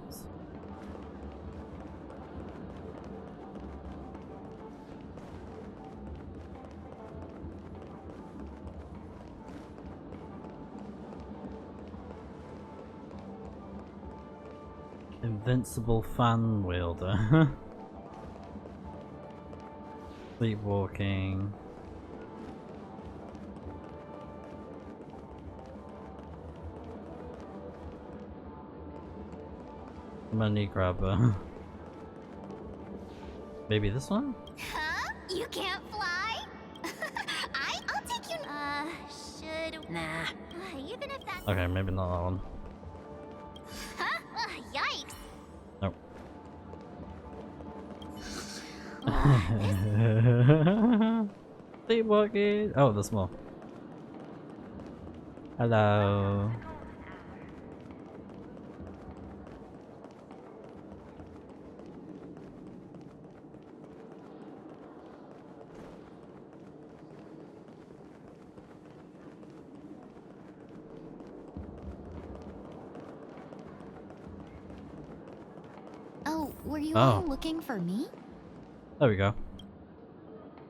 Invincible fan wielder. Sleepwalking. Money grabber. Maybe this one? Huh? You can't fly? I'll take you. Should. Nah. Even if that's. Okay, maybe not that one. Huh? Yikes. Nope. Sleepwalking. Oh, there's more. Hello. Oh, were you Oh. all looking for me? There we go.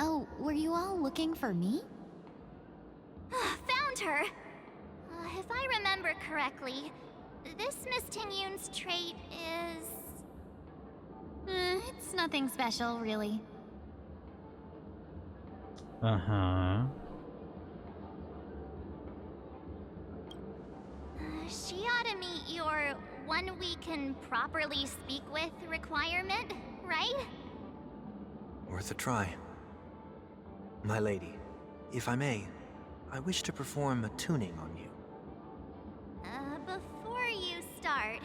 Oh, were you all looking for me? Found her! If I remember correctly, this Miss TINGYUN's trait is... It's nothing special, really. Uh-huh. She ought to meet your one we can properly speak with requirement, right? Worth a try. My lady, if I may, I wish to perform a tuning on you. Before you start,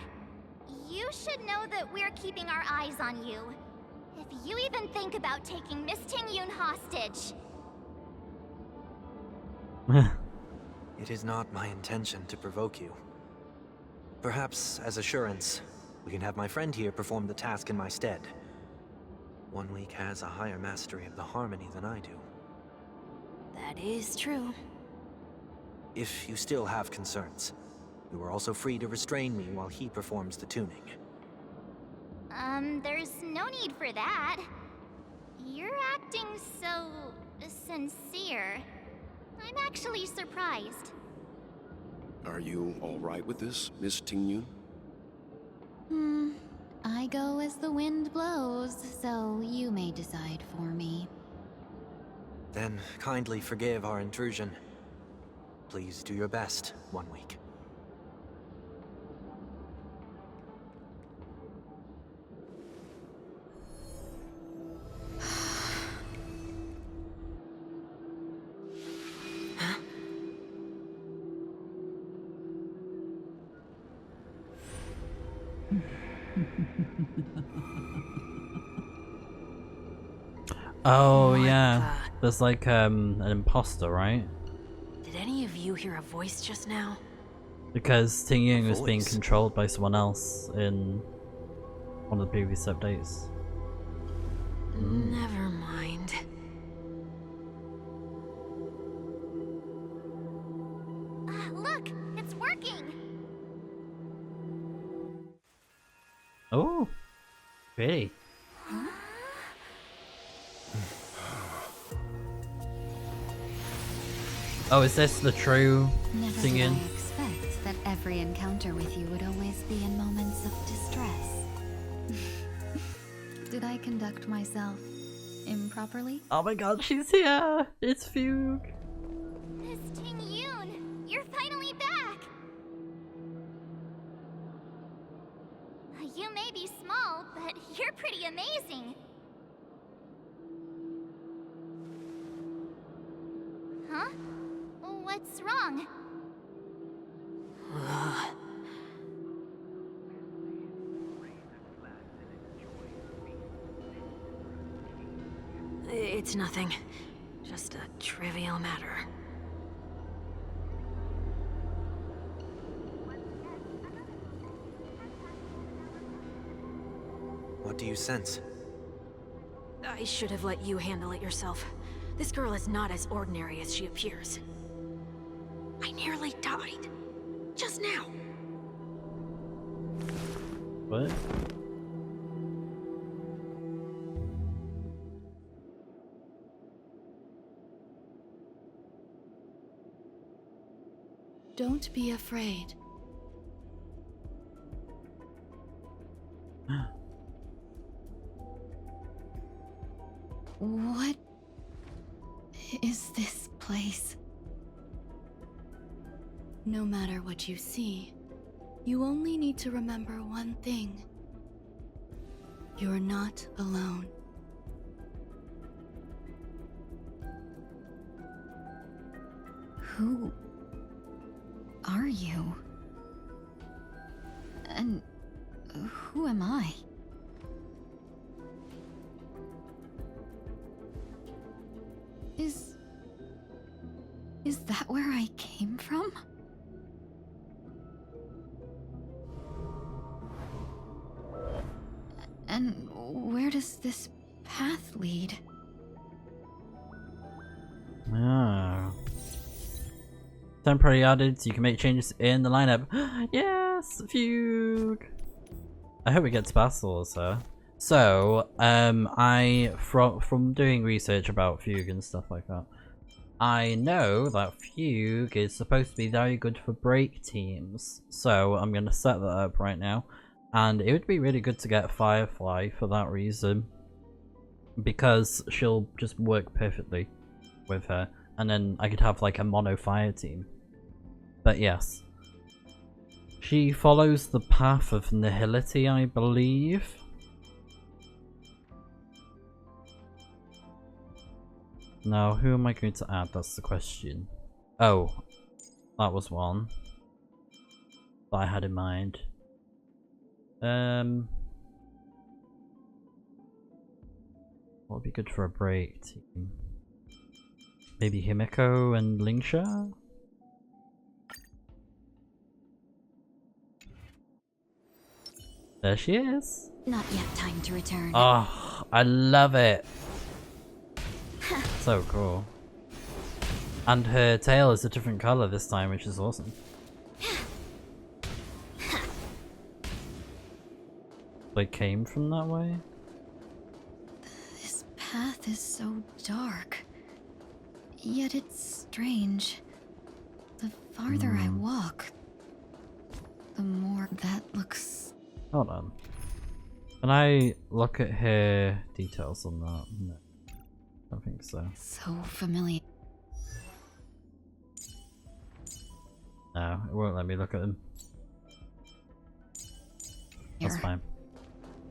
you should know that we're keeping our eyes on you. If you even think about taking Miss TINGYUN hostage. It is not my intention to provoke you. Perhaps, as assurance, we can have my friend here perform the task in my stead. 1 week has a higher mastery of the harmony than I do. That is true. If you still have concerns, you are also free to restrain me while he performs the tuning. There's no need for that. You're acting so... sincere. I'm actually surprised. Are you all right with this, Miss TINGYUN? I go as the wind blows, so you may decide for me. Then kindly forgive our intrusion. Please do your best, 1 week. Oh What yeah, there's like an imposter, right? Did any of you hear a voice just now? Because TINGYUN was being Voice? controlled by someone else in one of the previous updates. Never mind. Look, it's working. Oh, really? Oh, is this the true Never TINGYUN? did I expect that every encounter with you would always be in moments of distress. Did I conduct myself improperly? Oh my god, she's here! It's Fugue! Miss TINGYUN, you're finally back. You may be small, but you're pretty amazing. Huh? What's wrong? It's nothing. Just a trivial matter. What do you sense? I should have let you handle it yourself. This girl is not as ordinary as she appears. I nearly died. Just now. What? Don't be afraid. What is this place? No matter what you see, you only need to remember one thing. You're not alone. Who are you? And who am I? Is that where I came from? And where does this path lead? Oh. Temporary added so you can make changes in the lineup. Yes! Fugue! I hope we get to battle also. So, from doing research about Fugue and stuff like that, I know that Fugue is supposed to be very good for break teams. So I'm gonna set that up right now. And it would be really good to get Firefly for that reason. Because she'll just work perfectly with her. And then I could have like a mono fire team. But yes. She follows the path of nihility, I believe. Now, who am I going to add? That's the question. Oh, that was one that I had in mind. What would be good for a break team? Maybe Himiko and Lingsha? There she is. Not yet time to return. Oh, I love it. So cool. And her tail is a different color this time, which is awesome. They came from that way? This path is so dark. Yet it's strange. The farther I walk, the more that looks... Hold on. Can I look at her details on that? No. I don't think so. so familiar. No, it won't let me look at them. That's Here. fine.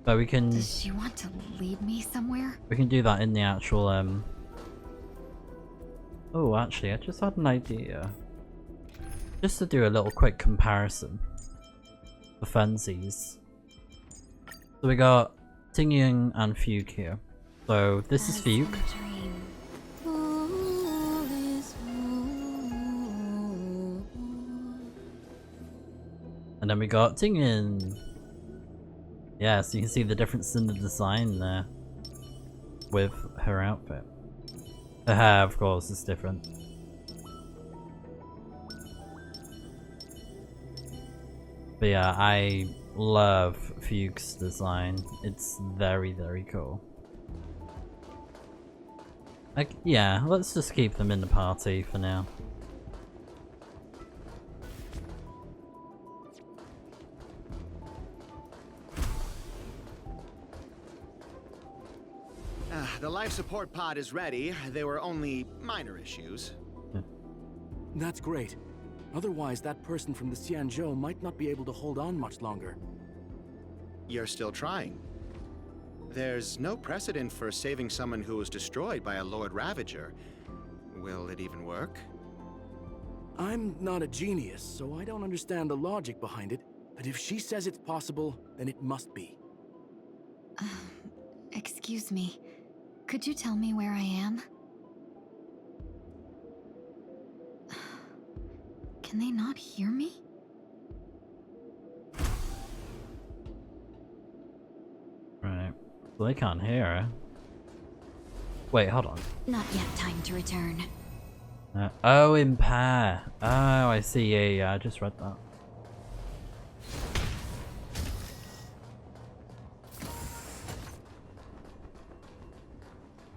But we can Does she want to lead me somewhere? do that in the actual Oh, actually, I just had an idea. Just to do a little quick comparison. The funsies. So we got TINGYUN and Fugue here. So this is Fugue. And then we got TINGYUN. Yeah, so you can see the difference in the design there with her outfit. Her hair, of course, is different. But yeah, I love Fugue's design. It's very, very cool. Like, yeah, let's just keep them in the party for now. The life support pod is ready. There were only minor issues. That's great. Otherwise, that person from the Xianzhou might not be able to hold on much longer. You're still trying. There's no precedent for saving someone who was destroyed by a Lord Ravager. Will it even work? I'm not a genius, so I don't understand the logic behind it. But if she says it's possible, then it must be. Excuse me. Could you tell me where I am? Can they not hear me? Right. Well, they can't hear her. Wait, hold on. Not yet time to return. Oh, impair. Oh, I see. Yeah, I just read that.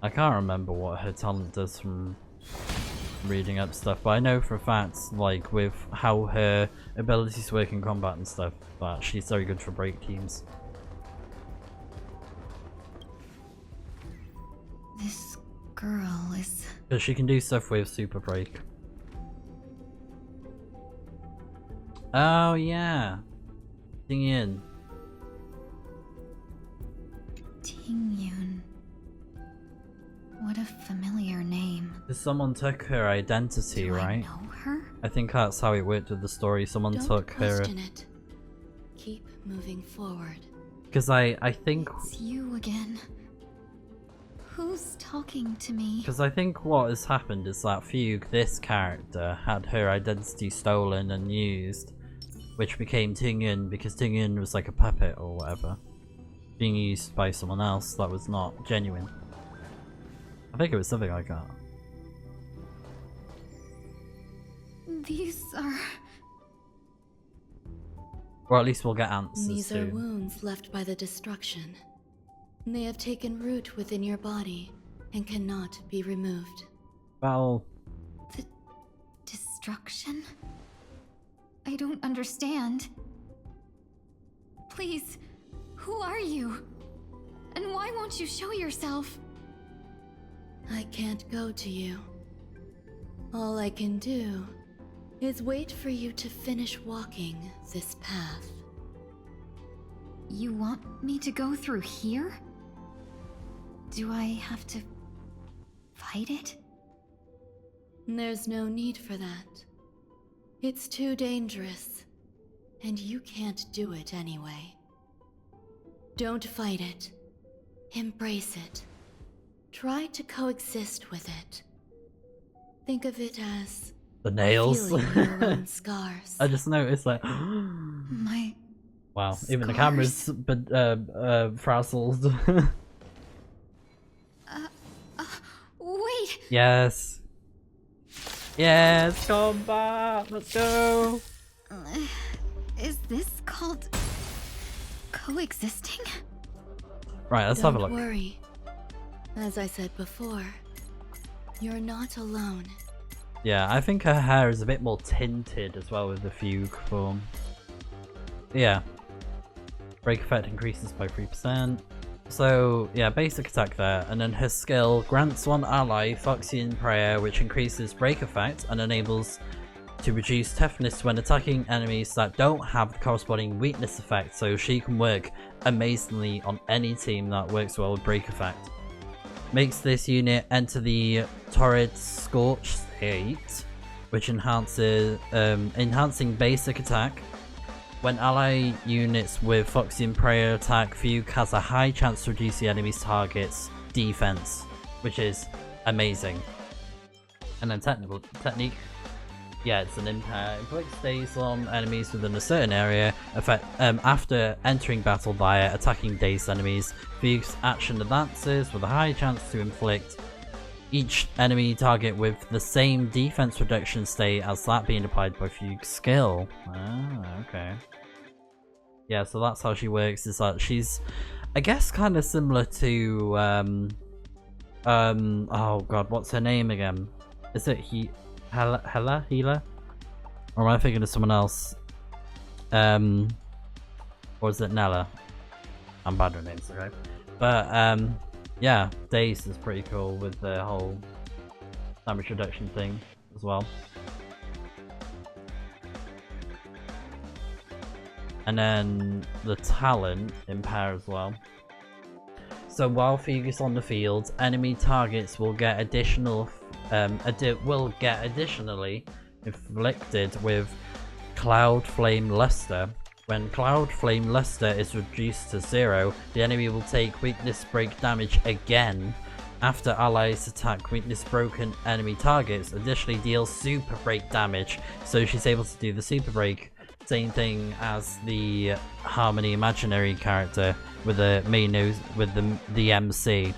I can't remember what her talent does from reading up stuff, but I know for a fact, like, with how her abilities work in combat and stuff, that she's very good for break teams. This girl is... Because she can do stuff with super break. Oh, yeah. TINGYUN. TINGYUN. What a familiar name. Because someone took her identity, Do right? I know her? I think that's how it worked with the story. Someone took her. Don't question it. Keep moving forward. Because I think... It's you again. Who's talking to me? Because I think what has happened is that Fugue, this character, had her identity stolen and used, which became TINGYUN because TINGYUN was like a puppet or whatever, being used by someone else that was not genuine. I think it was something like that. These are... Or at least we'll get answers These are soon. wounds left by the destruction. They have taken root within your body and cannot be removed. Well... The... destruction? I don't understand. Please, who are you? And why won't you show yourself? I can't go to you. All I can do is wait for you to finish walking this path. You want me to go through here? Do I have to fight it? There's no need for that. It's too dangerous, and you can't do it anyway. Don't fight it. Embrace it. Try to coexist with it. Think of it as the nails. feeling your own scars. I just noticed that. My... Wow, scars? even the camera's frazzled. Wait! Yes. Yes, combat! Let's go! Is this called... coexisting? Right, let's have a look. Don't worry. As I said before, you're not alone. Yeah, I think her hair is a bit more tinted as well with the Fugue form. Yeah. Break effect increases by 3%. So, yeah, basic attack there. And then her skill grants one ally Phoxian Prayer, which increases break effect and enables to reduce toughness when attacking enemies that don't have the corresponding weakness effect, so she can work amazingly on any team that works well with break effect. Makes this unit enter the Torrid Scorch state, which enhances enhancing basic attack When ally units with Foxy and Prayer attack, Fugue has a high chance to reduce the enemy's target's defense, which is amazing. And then technique. Yeah, it's an inflicts stays on enemies within a certain area. After entering battle via attacking dazed enemies, Fugue's action advances with a high chance to inflict each enemy target with the same defense reduction state as that being applied by Fugue's skill. Ah, okay. Yeah, so that's how she works, is that she's, I guess, kind of similar to, oh god, what's her name again? Is it Healer? Or am I thinking of someone else? Or is it Nella? I'm bad with names, okay? But, yeah, Daze is pretty cool with the whole damage reduction thing as well. And then the talent Impair as well. So while Fugue is on the field, enemy targets will get additionally inflicted with Cloud Flame Luster. When Cloud Flame Luster is reduced to 0, the enemy will take weakness break damage again. After allies attack weakness broken enemy targets, additionally deals super break damage, so she's able to do the super break. Same thing as the Harmony Imaginary character with the main nose with the MC.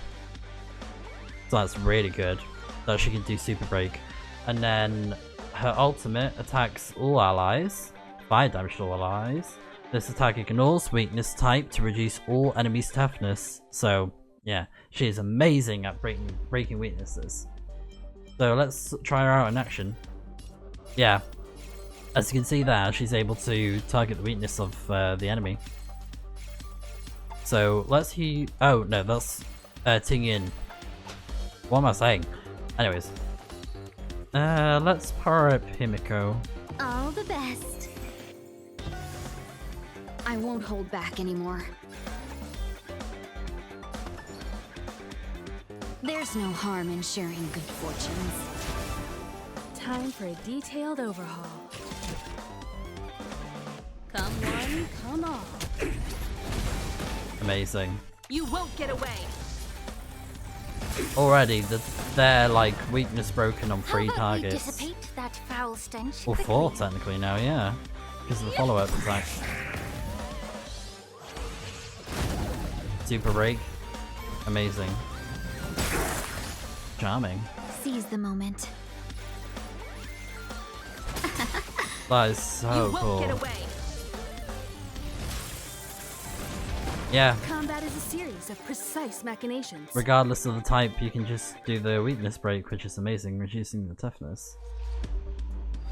So that's really good that she can do super break. And then her ultimate attacks all allies, fire damage to all allies. This attack ignores weakness type to reduce all enemies' toughness. So yeah, she is amazing at breaking weaknesses. So let's try her out in action. Yeah. As you can see there, she's able to target the weakness of the enemy. So let's oh no, that's TINGYUN. What am I saying? Anyways, let's power up Himiko. All the best. I won't hold back anymore. There's no harm in sharing good fortunes. Time for a detailed overhaul. Come one, come all. Amazing. You won't get away. Already, they're like weakness broken on 3 How about targets. we dissipate that foul stench Or quickly? 4 technically now, yeah. Because of the follow-up attack. Super break. Amazing. Charming. Seize the moment. That is so you cool. won't get away. Yeah. Combat is a series of precise machinations. Regardless of the type, you can just do the weakness break, which is amazing, reducing the toughness.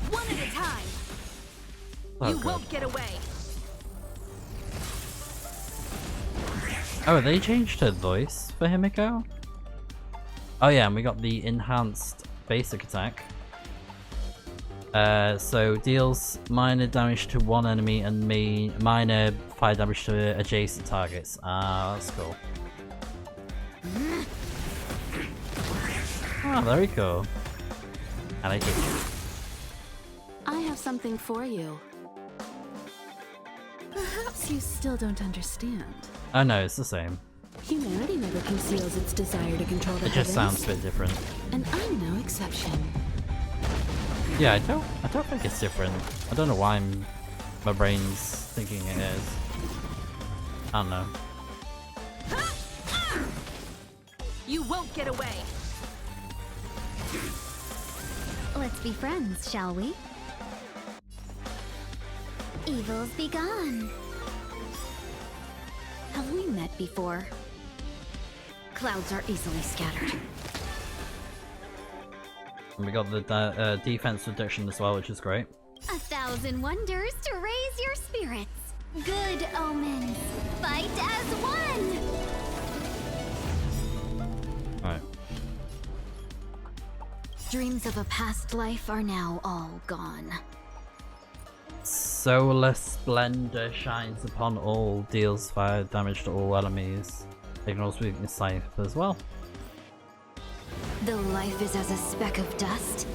One at a time. Oh, you God. won't get away. Oh, they changed her voice for Himiko? Oh yeah, and we got the enhanced basic attack. So deals minor damage to one enemy and minor fire damage to adjacent targets. Ah, that's cool. Ah, very cool. I like it. I have something for you. Perhaps you still don't understand. Oh no, it's the same. Humanity never conceals its desire to control the It just heavens. sounds a bit different. And I'm no exception. Yeah, I don't think it's different. I don't know why my brain's thinking it is. I don't know. You won't get away. Let's be friends, shall we? Evils be gone. Have we met before? Clouds are easily scattered. And we got the defense reduction as well, which is great. 1,000 wonders to raise your spirits. Good omens. Fight as one. Alright. Dreams of a past life are now all gone. Solar Splendor shines upon all, deals fire damage to all enemies. Ignores weakness type as well. Though life is as a speck of dust,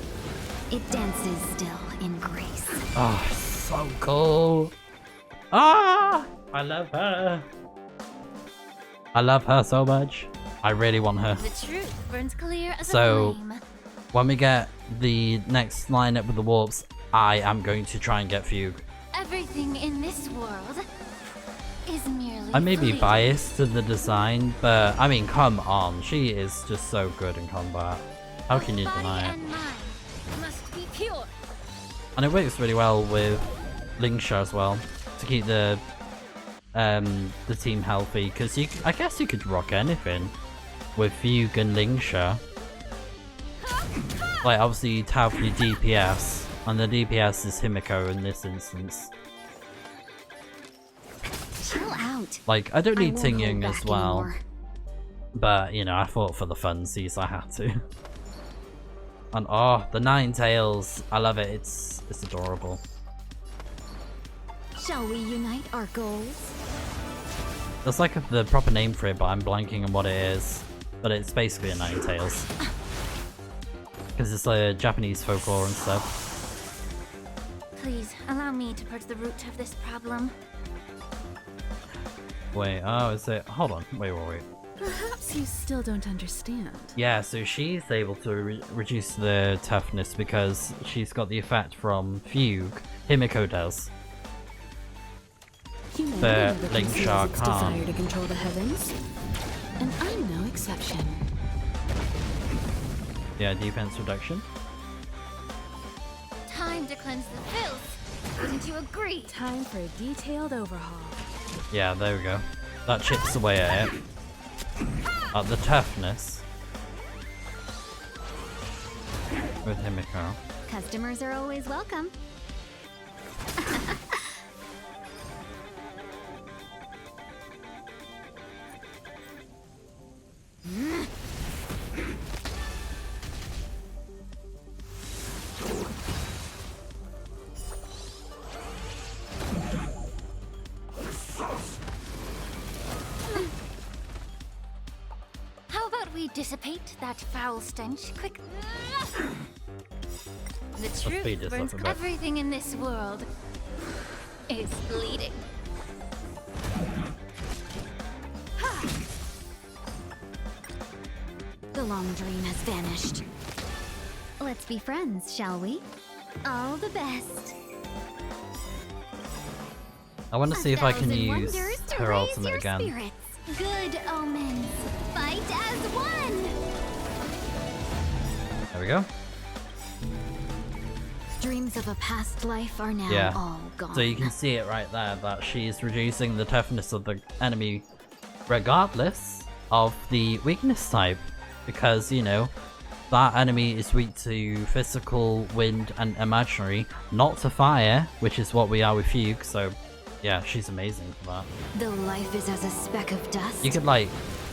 it dances still in grace. Oh, so cool! Ah! I love her. I love her so much. I really want her. The truth burns clear as So, a flame. when we get the next lineup with the warps, I am going to try and get Fugue. Everything in this world is merely I may be fleeting. biased to the design, but I mean, come on. She is just so good in combat. How can you deny it? And mind must be pure. And it works really well with Lingsha as well, to keep the team healthy, because I guess you could rock anything with Fugue and Lingsha. Like, obviously you'd have your DPS, and the DPS is Himiko in this instance. Chill out. Like, I don't need won't hold TINGYUN back as well, anymore. but, you know, I thought for the funsies I had to. And, oh, the Nine Tails, I love it, it's adorable. Shall we unite our goals? There's like the proper name for it, but I'm blanking on what it is. But it's basically a Nine Tails. Because it's like Japanese folklore and stuff. Please allow me to purge the root of this problem. Wait, oh, is it? Hold on, wait. Perhaps you still don't understand. Yeah, so she's able to reduce the toughness because she's got the effect from Fugue. Himiko does. But Lingsha its desire can't. to control the heavens, and I'm no exception. Yeah, defense reduction. Time to cleanse the filth. Wouldn't you agree? Time for a detailed overhaul. Yeah, there we go. That chips away at it. At the toughness. With Himiko. Customers are always welcome. How about we dissipate that foul stench quick? The speed truth this burns up a bit. everything in this world is bleeding. The long dream has vanished. Let's be friends, shall we? All the best. I want to see if I can 1,000 use wonders to her raise ultimate your again. spirits. Good omens. Fight as one. There we go. Dreams of a past life are now Yeah. all gone. So you can see it right there that she's reducing the toughness of the enemy regardless of the weakness type. Because, you know, that enemy is weak to physical, wind, and imaginary, not to fire, which is what we are with Fugue, so yeah, she's amazing for that. Though life is as a speck of dust, You could, like,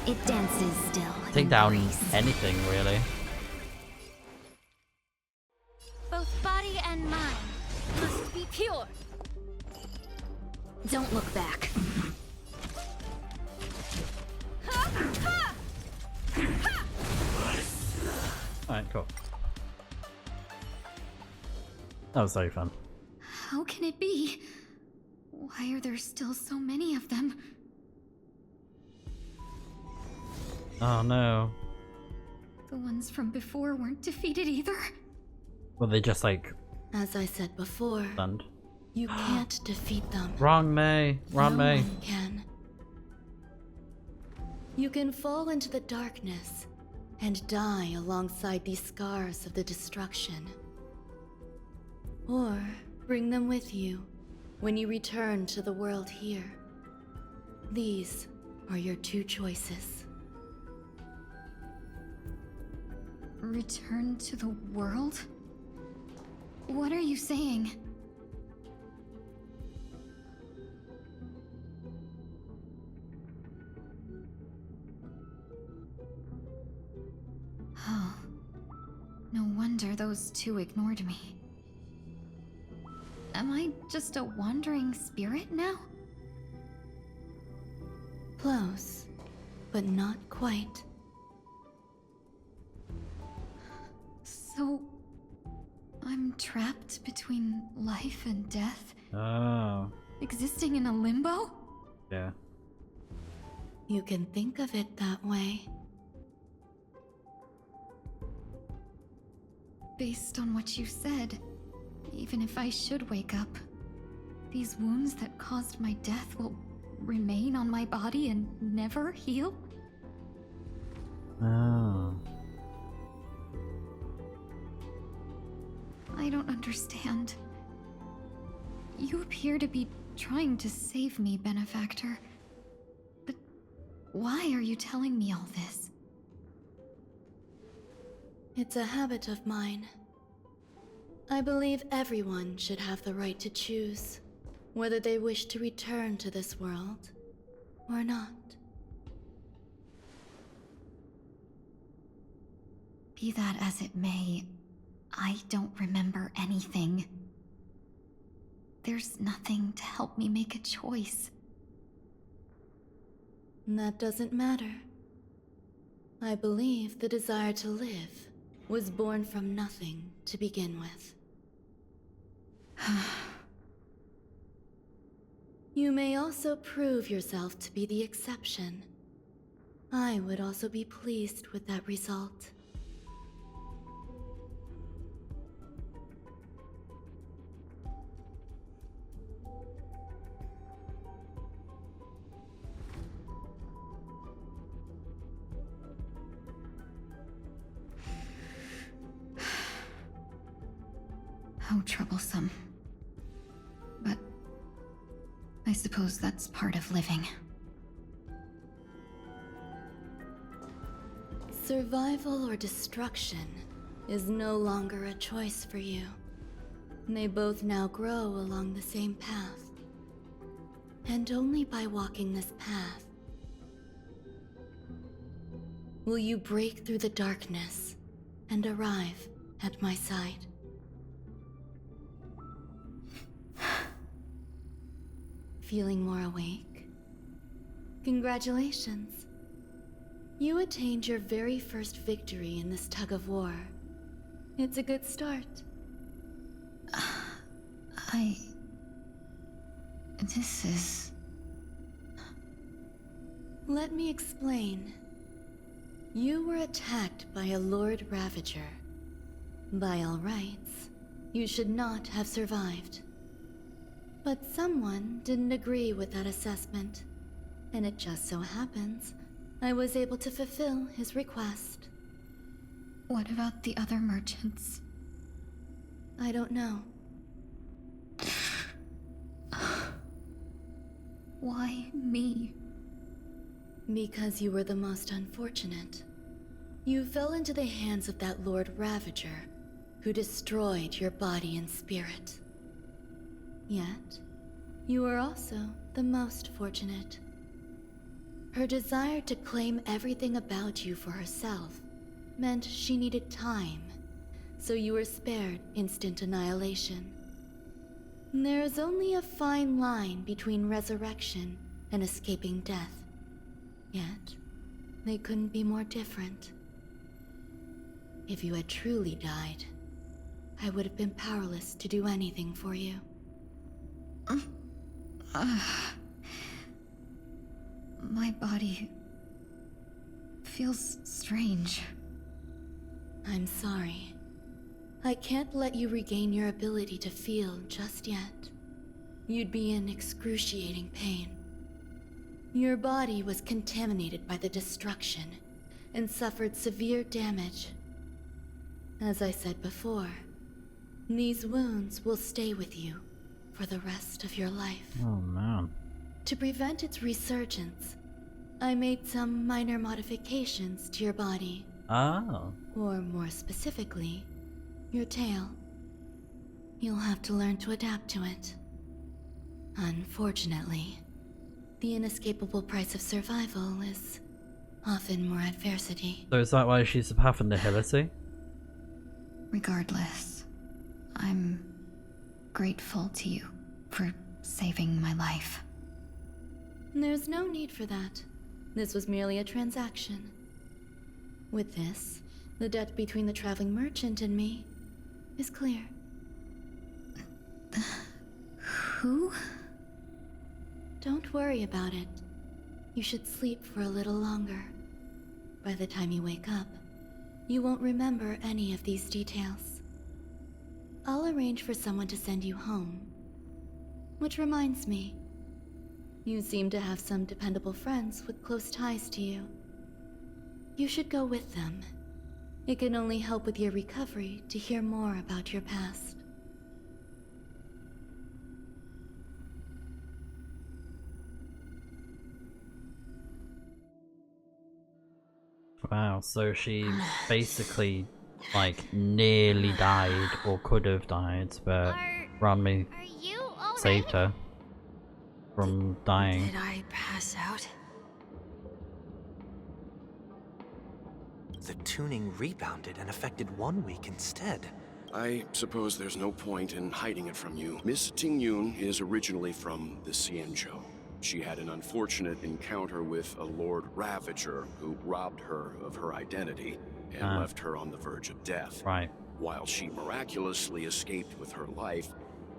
it dances still. take in down grace. anything, really. Both body and mind must be pure. Don't look back. Alright, cool. That was very fun. How can it be? Why are there still so many of them? Oh no. The ones from before weren't defeated either. Were they just, like, As I said before, stunned? you can't defeat them. Wrong May! Wrong No May! one can. You can fall into the darkness and die alongside these scars of the destruction. Or bring them with you when you return to the world here. These are your two choices. Return to the world? What are you saying? Oh. No wonder those two ignored me. Am I just a wandering spirit now? Close, but not quite. So... I'm trapped between life and death? Oh. Existing in a limbo? Yeah. You can think of it that way. Based on what you said, even if I should wake up, these wounds that caused my death will remain on my body and never heal? Oh. I don't understand. You appear to be trying to save me, Benefactor. But why are you telling me all this? It's a habit of mine. I believe everyone should have the right to choose whether they wish to return to this world or not. Be that as it may, I don't remember anything. There's nothing to help me make a choice. That doesn't matter. I believe the desire to live was born from nothing to begin with. You may also prove yourself to be the exception. I would also be pleased with that result. How troublesome. But I suppose that's part of living. Survival or destruction is no longer a choice for you. They both now grow along the same path. And only by walking this path will you break through the darkness and arrive at my side. Feeling more awake? Congratulations. You attained your very first victory in this tug of war. It's a good start. This is... Let me explain. You were attacked by a Lord Ravager. By all rights, you should not have survived. But someone didn't agree with that assessment, and it just so happens I was able to fulfill his request. What about the other merchants? I don't know. Why me? Because you were the most unfortunate. You fell into the hands of that Lord Ravager, who destroyed your body and spirit. Yet, you were also the most fortunate. Her desire to claim everything about you for herself meant she needed time, so you were spared instant annihilation. There is only a fine line between resurrection and escaping death. Yet, they couldn't be more different. If you had truly died, I would have been powerless to do anything for you. My body feels strange. I'm sorry. I can't let you regain your ability to feel just yet. You'd be in excruciating pain. Your body was contaminated by the destruction and suffered severe damage. As I said before, these wounds will stay with you for the rest of your life. Oh, man. To prevent its resurgence, I made some minor modifications to your body. Oh. Or more specifically, your tail. You'll have to learn to adapt to it. Unfortunately, the inescapable price of survival is often more adversity. So is that why she's a path of nihility? Regardless, I'm grateful to you for saving my life. There's no need for that. This was merely a transaction. With this, the debt between the traveling merchant and me is clear. Who? Don't worry about it. You should sleep for a little longer. By the time you wake up, you won't remember any of these details. I'll arrange for someone to send you home. Which reminds me, you seem to have some dependable friends with close ties to you. You should go with them. It can only help with your recovery to hear more about your past. Wow, so she basically, like, nearly died or could have died, but Ranmi saved her from dying. Did I pass out? The tuning rebounded and affected 1 week instead. I suppose there's no point in hiding it from you. Miss TINGYUN is originally from the Xianzhou. She had an unfortunate encounter with a Lord Ravager who robbed her of her identity and left her on the verge of death. Right. While she miraculously escaped with her life,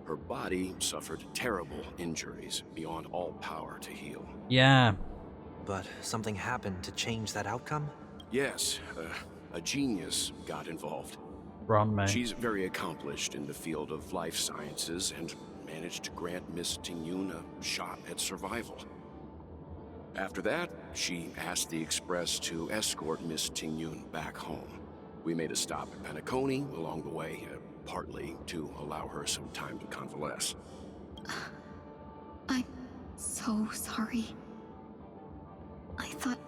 her body suffered terrible injuries beyond all power to heal. Yeah. But something happened to change that outcome? Yes, a genius got involved. Ranmi. She's very accomplished in the field of life sciences and managed to grant Miss TINGYUN a shot at survival. After that, she asked the Express to escort Miss TINGYUN back home. We made a stop at Penacony along the way, partly to allow her some time to convalesce. I'm so sorry. I thought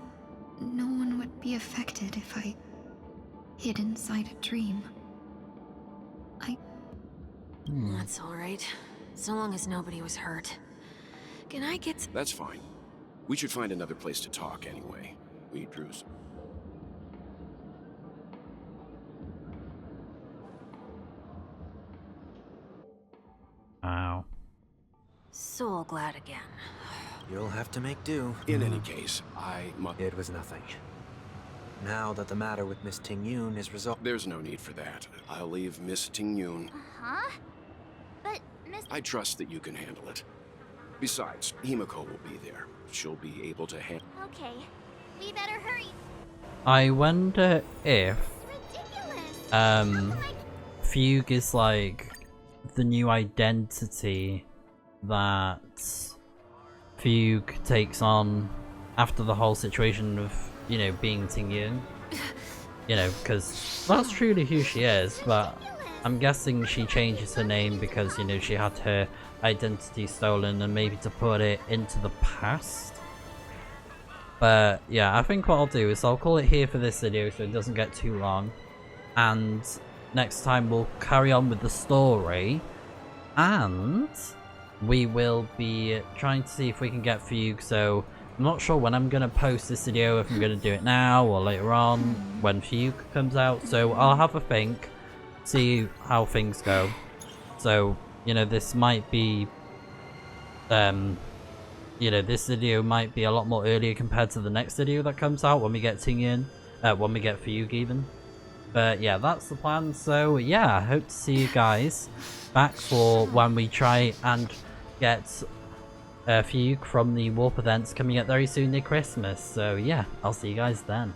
no one would be affected if I hid inside a dream. That's alright. So long as nobody was hurt. Can I get That's fine. We should find another place to talk anyway. We drew some. Wow. so glad again? You'll have to make do. In any case, It was nothing. Now that the matter with Miss TINGYUN is resolved... There's no need for that. I'll leave Miss TINGYUN. Huh? But Miss... I trust that you can handle it. Besides, Himiko will be there. She'll be able to handle... Okay, we better hurry. I wonder if... Ridiculous. Fugue is like the new identity that Fugue takes on after the whole situation of, you know, being TINGYUN. You know, because that's truly who she is, but I'm guessing she changes her name because, you know, she had her identity stolen and maybe to put it into the past. But yeah, I think what I'll do is I'll call it here for this video so it doesn't get too long. And next time we'll carry on with the story. And we will be trying to see if we can get Fugue. So I'm not sure when I'm going to post this video, if I'm going to do it now or later on when Fugue comes out. So I'll have a think, see how things go. So, you know, this might be... you know, this video might be a lot more earlier compared to the next video that comes out when we get TINGYUN, when we get Fugue even. But yeah, that's the plan. So yeah, I hope to see you guys back for when we try and get Fugue from the Warp events coming up very soon near Christmas. So yeah, I'll see you guys then.